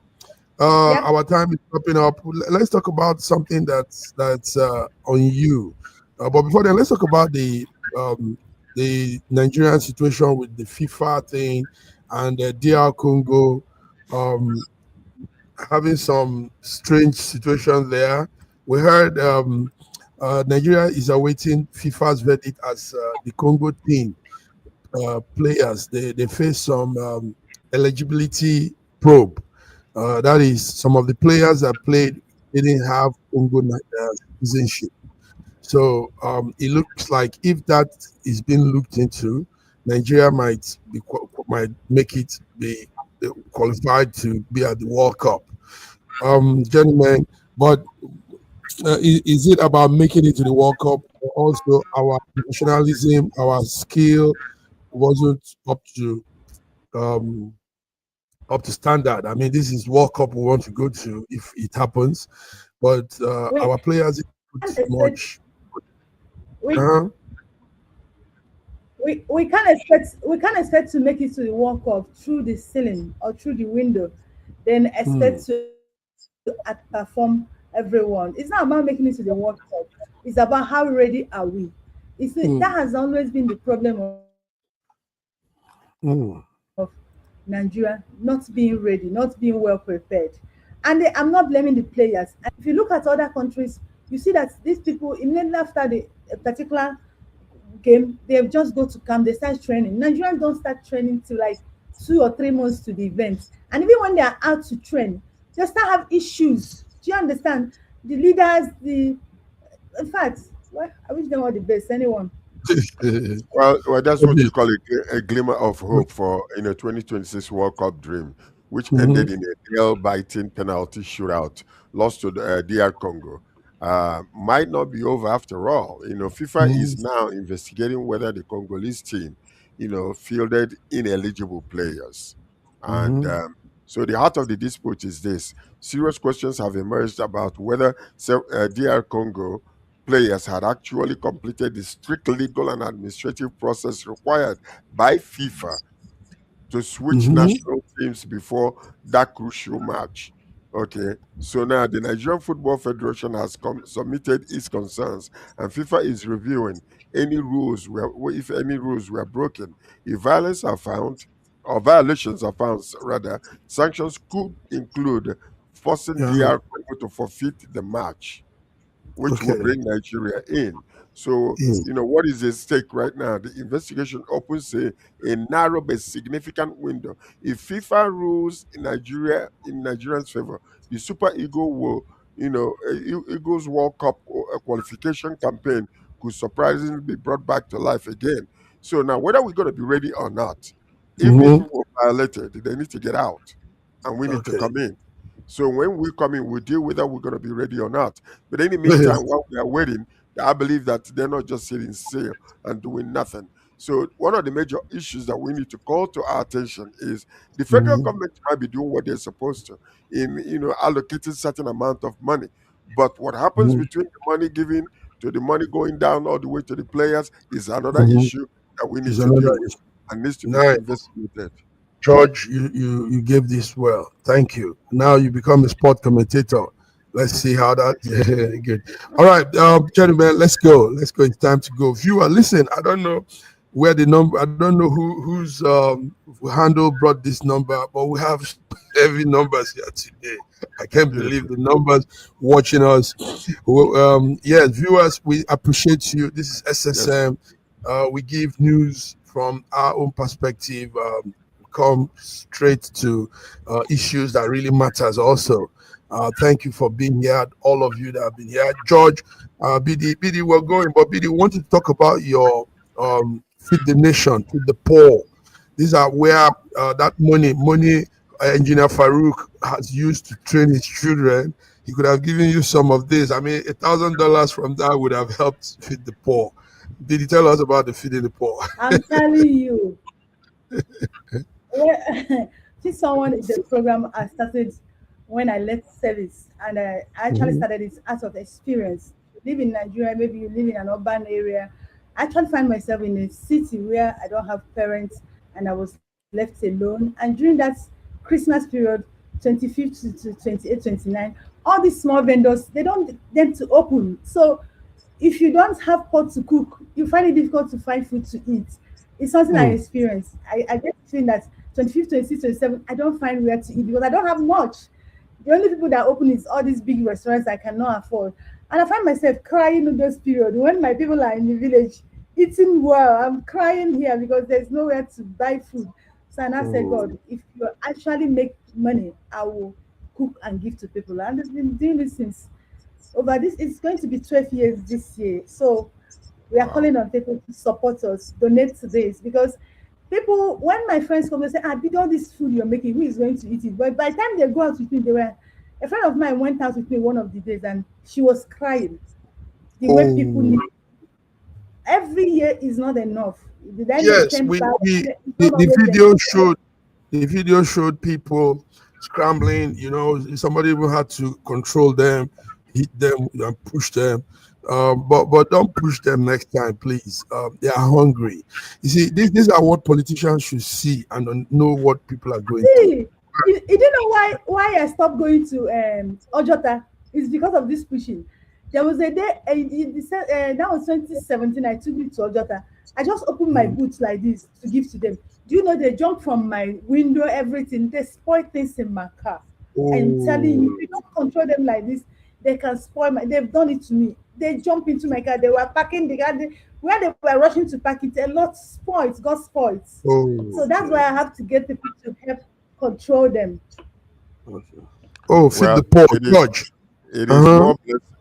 G: Yep.
E: Our time is wrapping up. Let's talk about something that's on you. But before then, let's talk about the Nigerian situation with the FIFA thing and DR Congo um, having some strange situation there. We heard Nigeria is awaiting FIFA's verdict as the Congo team players. They face some eligibility probe. That is, some of the players that played didn't have Congo citizenship. So it looks like if that is being looked into, Nigeria might make it be qualified to be at the World Cup. Gentlemen, but is it about making it to the World Cup, or also our professionalism, our skill wasn't um, up to standard? I mean, this is World Cup we want to go to if it happens, but
G: We
E: our players didn't
G: can't
E: put
G: expect
E: much.
G: we
E: Uh-huh.
G: we can't expect to make it to the World Cup through the ceiling or through the window, then
E: Hmm.
G: expect to outperform everyone. It's not about making it to the World Cup. It's about how ready are we. That
E: Hmm.
G: has always been the problem
E: Hmm.
G: of Nigeria not being ready, not being well prepared. And I'm not blaming the players. And if you look at other countries, you see that these people immediately after the a particular game, they just go to camp, they start training. Nigerians don't start training till like 2 or 3 months to the event. And even when they are out to train, they start have issues. Do you understand? The leaders, in fact, well, I wish them all the best. Anyone.
F: Well, that's what
E: Okay.
F: you call a glimmer of hope for 2026 World Cup dream, which
E: Mhm.
F: ended in a nail-biting penalty shootout lost to the DR Congo. Might not be over after all. FIFA is
E: Mhm.
F: now investigating whether the Congolese team, fielded ineligible players, and
E: Mhm.
F: so the heart of the dispute is this: serious questions have emerged about whether DR Congo players had actually completed the strict legal and administrative process required by FIFA to switch
E: Mhm.
F: national teams before that crucial match. Okay, so now the Nigerian Football Federation has submitted its concerns, and FIFA is reviewing if any rules were broken. If violence are found, or violations are found, rather, sanctions could include forcing
E: Yeah.
F: DR Congo to forfeit the match, which will
E: Okay.
F: bring Nigeria in. So,
E: Mm.
F: what is at stake right now? The investigation opens a narrow but significant window. If FIFA rules in Nigeria's favor, the Super Eagle will, Eagles World Cup qualification campaign could surprisingly be brought back to life again. So now, whether we're going to be ready or not, if these
E: Mhm.
F: people are violated, they need to get out, and we need to
E: Okay.
F: come in. So when we come in, we deal whether we're going to be ready or not. But in the meantime, while we are waiting, I believe that they're not just sitting still and doing nothing. So one of the major issues that we need to call to our attention is the federal
E: Mhm.
F: government might be doing what they're supposed to in allocating certain amount of money. But what happens
E: Mhm.
F: between the money given to the money going down all the way to the players is another
E: Mhm.
F: issue that we need
E: Is
F: to
E: another
F: deal with
E: issue.
F: and needs to be
E: Nice.
F: investigated.
E: George, you gave this well. Thank you. Now you become a sport commentator. Let's see how that good. All right, gentlemen, let's go. Let's go. It's time to go. Viewer, listen. I don't know where the number. I don't know whose handle brought this number, but we have heavy numbers here today. I can't believe
F: Beautiful.
E: the numbers watching us. Yes, viewers, we appreciate you. This is
F: Yes.
E: SSM. We give news from our own perspective. Come straight to issues that really matters also. Thank you for being here, all of you that have been here. George, BD, we're going, but BD, want to talk about your Feed the Nation, Feed the Poor. These are where that money Engineer Farouk has used to train his children. He could have given you some of this. I mean, $1,000 from that would have helped feed the poor. Did he tell us about the feeding the poor?
G: I'm telling you. See, someone the program I started when I left service, and I actually
E: Mhm.
G: started it out of experience. You live in Nigeria, maybe you live in an urban area. I actually find myself in a city where I don't have parents, and I was left alone. And during that Christmas period, 25th to 28, 29, all these small vendors they don't them to open. So if you don't have pot to cook, you find it difficult to find food to eat. It's something I
E: Mm.
G: experienced. I get the feeling that 25th, 26th, 27, I don't find where to eat because I don't have much. The only people that open is all these big restaurants I cannot afford. And I find myself crying in those periods when my people are in the village eating well. I'm crying here because there's nowhere to buy food. So and I said,
E: Mm.
G: God, if you actually make money, I will cook and give to people. And I've been doing this since over this it's going to be 12 years this year. So we are
F: Wow.
G: calling on people to support us, donate to this because people when my friends come and say, did all this food you're making, who is going to eat it? But by the time they go out with me, they were a friend of mine went out with me one of the days and she was crying the way people
E: Oh,
G: need every year is not enough. Then they
E: yes.
G: came back, it's
E: The,
G: not
E: the
G: always
E: video
G: enough.
E: showed the video showed people scrambling. You know, somebody even had to control them, hit them, and push them. But don't push them next time, please. They are hungry. You see, these are what politicians should see and know what people are going through.
G: See, you don't know why I stopped going to Ojota. It's because of this pushing. There was a day that was 2017. I took it to Ojota. I just opened my
E: Mm.
G: boots like this to give to them. Do you know they jump from my window? Everything they spoil things in my car. I'm telling you,
E: Oh,
G: if you don't control them like this, they can spoil my. They've done it to me. They jump into my car. They were parking the car. Where they were rushing to park it, a lot spoiled, got spoiled. So that's why
E: okay.
G: I have to get people to help control them.
E: Okay. Oh, feed
F: Well,
E: the poor,
F: it is
E: George.
F: it
E: Uh
F: is
E: huh.
F: more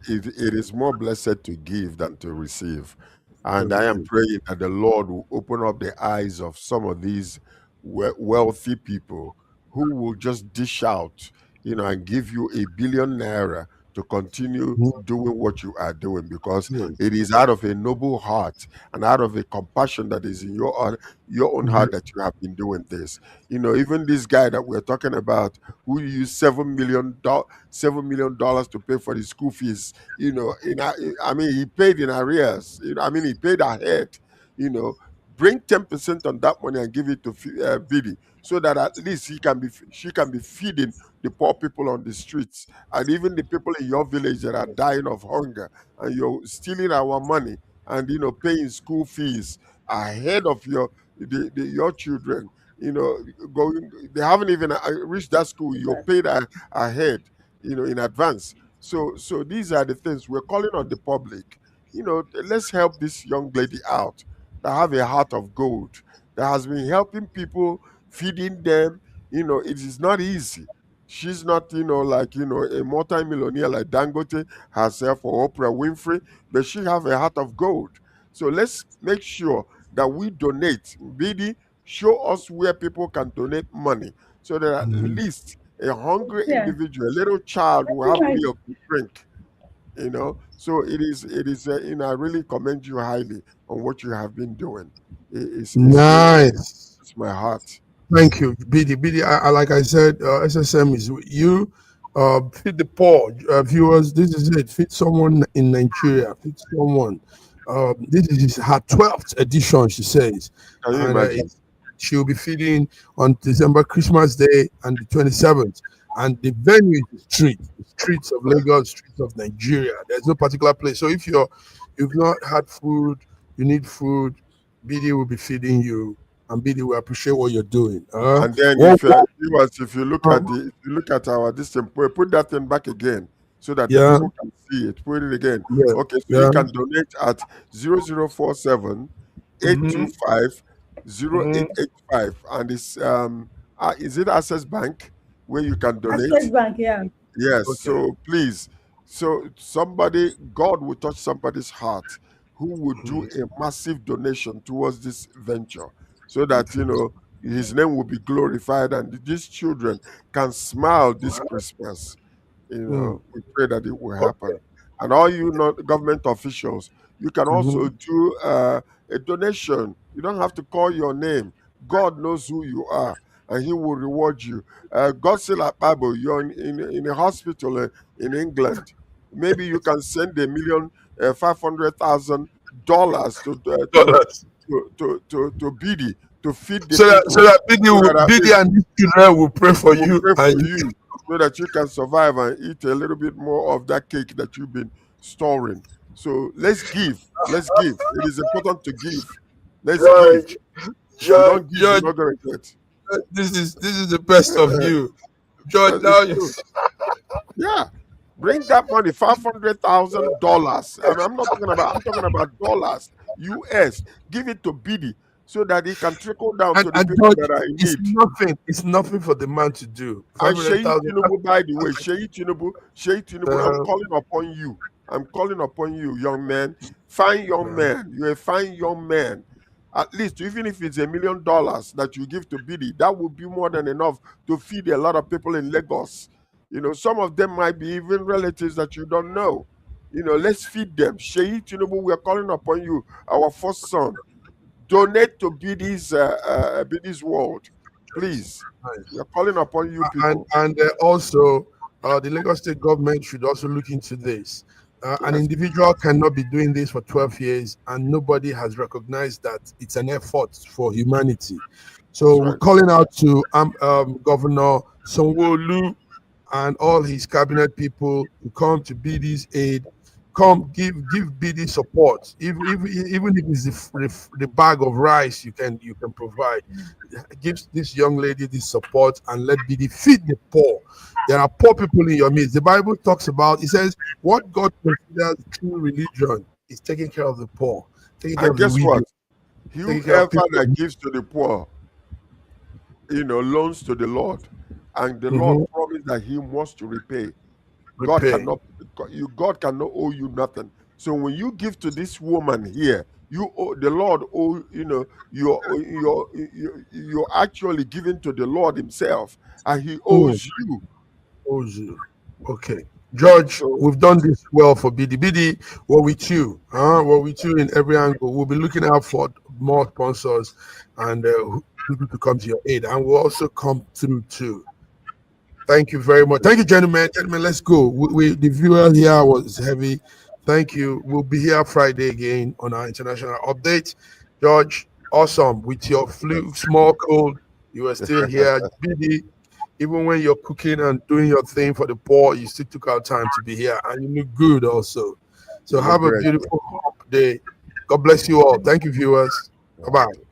F: it is more blessed to give than to receive. And I am praying that the Lord will open up the eyes of some of these wealthy people who will just dish out, and give you 1 billion naira to continue doing what you are doing because it is out of a noble heart and out of a compassion that is in your own heart that you have been doing this. Even this guy that we're talking about who used $7 million to pay for the school fees. I mean, he paid in arrears. I mean, he paid ahead. You know, bring 10% on that money and give it to Biddy, so that at least she can be feeding the poor people on the streets and even the people in your village that are dying of hunger, and you're stealing our money and paying school fees ahead of your children. Going, they haven't even reached that school. You're paid ahead, in advance. So these are the things we're calling on the public. Let's help this young lady out that have a heart of gold, that has been helping people, feeding them. It is not easy. She's not, like, a multi-millionaire like Dangote herself or Oprah Winfrey, but she have a heart of gold. So let's make sure that we donate. BD, show us where people can donate money so that at
E: Mhm.
F: least a hungry
G: Yeah.
F: individual, a little child, will have
G: Right.
F: milk to drink. So it is I really commend you highly on what you have been doing. It's really
E: Nice.
F: it's my heart.
E: Thank you, BD. BD, like I said, SSM is with you. Feed the poor. Viewers, this is it. Feed someone in Nigeria. Feed someone. This is her 12th edition, she says.
F: Can you
E: And
F: imagine?
E: she'll be feeding on December, Christmas Day, and the 27th. And the venue is the streets of Lagos, streets of Nigeria. There's no particular place. So if you've not had food, you need food, BD will be feeding you, and BD will appreciate what you're doing.
F: And then
E: Well,
F: if you look at our this thing, put that thing back again so that the
E: yeah,
F: people can see it. Put it again.
E: yeah,
F: Okay, so you
E: yeah.
F: can donate at 0047
E: Mhm,
F: 825
E: mhm.
F: 0885, and it's is it Access Bank where you can
G: Access
F: donate?
G: Bank, yeah.
F: Yes,
E: Okay.
F: so please, so somebody, God will touch somebody's heart who will do
E: Mhm.
F: a massive donation towards this venture so that, his name will be glorified and these children can smile this Christmas.
E: Mm.
F: We pray that it will happen. And all you government officials, you can also
E: Mhm.
F: do a donation. You don't have to call your name. God knows who you are, and He will reward you. God said at Bible, you're in a hospital in England. Maybe you can send $1,500,000
E: Dollars.
F: to BD to feed the
E: So
F: people
E: that BD,
F: so that at
E: BD
F: least
E: and these children will pray for
F: will
E: you
F: pray
E: and
F: for
E: you.
F: you so that you can survive and eat a little bit more of that cake that you've been storing. So let's give. Let's give. It is important to give. Let's give.
E: Judge,
F: If you don't give, you're
E: Judge,
F: not gonna get.
E: this is the best of you. Judge, now
F: It's
E: you.
F: true. Yeah. Bring that money, $500,000. I'm talking about dollars, US. Give it to Biddy so that it can trickle down to the
E: And
F: people
E: Judge,
F: that are in
E: it's
F: need.
E: nothing. It's nothing for the man to do.
F: And
E: Five hundred
F: Sheyi
E: thousand.
F: Tinubu, by the way, Sheyi Tinubu, I'm
E: Uh,
F: calling upon you. I'm calling upon you, young man. Fine young
E: uh,
F: man. You're a fine young man. At least, even if it's $1 million that you give to Biddy, that would be more than enough to feed a lot of people in Lagos. Some of them might be even relatives that you don't know. Let's feed them. Sheyi Tinubu, we are calling upon you, our first son. Donate to Biddy's world, please. We
E: nice.
F: are calling upon you,
E: And
F: people.
E: also, the Lagos State government should also look into this. An
F: Yes,
E: individual cannot be doing this for 12 years, and nobody has recognized that it's an effort for humanity. So
F: that's
E: we're
F: right.
E: calling out to Governor Sanwo-Olu and all his cabinet people to come to BD's aid. Come give BD support, even if it's the bag of rice you can provide. Give this young lady this support and let BD feed the poor. There are poor people in your midst. The Bible talks about, it says, what God considers true religion is taking care of the poor, taking care
F: And
E: of the
F: guess
E: widow,
F: what?
E: taking care of
F: Whoever
E: people.
F: that gives to the poor, loans to the Lord, and the Lord
E: Mhm.
F: promised that He wants to repay. God
E: Repay.
F: cannot, God cannot owe you nothing. So when you give to this woman here, the Lord owe, you're actually giving to the Lord Himself, and He
E: Mm.
F: owes you.
E: Ozu. Okay. George,
F: So
E: we've done this well for BD. BD, we're with you. We're with you in every angle. We'll be looking out for more sponsors and people to come to your aid. And we'll also come through too. Thank you very much. Thank you, gentlemen. Gentlemen, let's go. The viewer here was heavy. Thank you. We'll be here Friday again on our international update. George, awesome. With your flu, small cold, you are still here. BD, even when you're cooking and doing your thing for the poor, you still took out time to be here, and you look good also. So
F: you look
E: have a
F: great.
E: beautiful day. God bless you all. Thank you, viewers. Bye bye.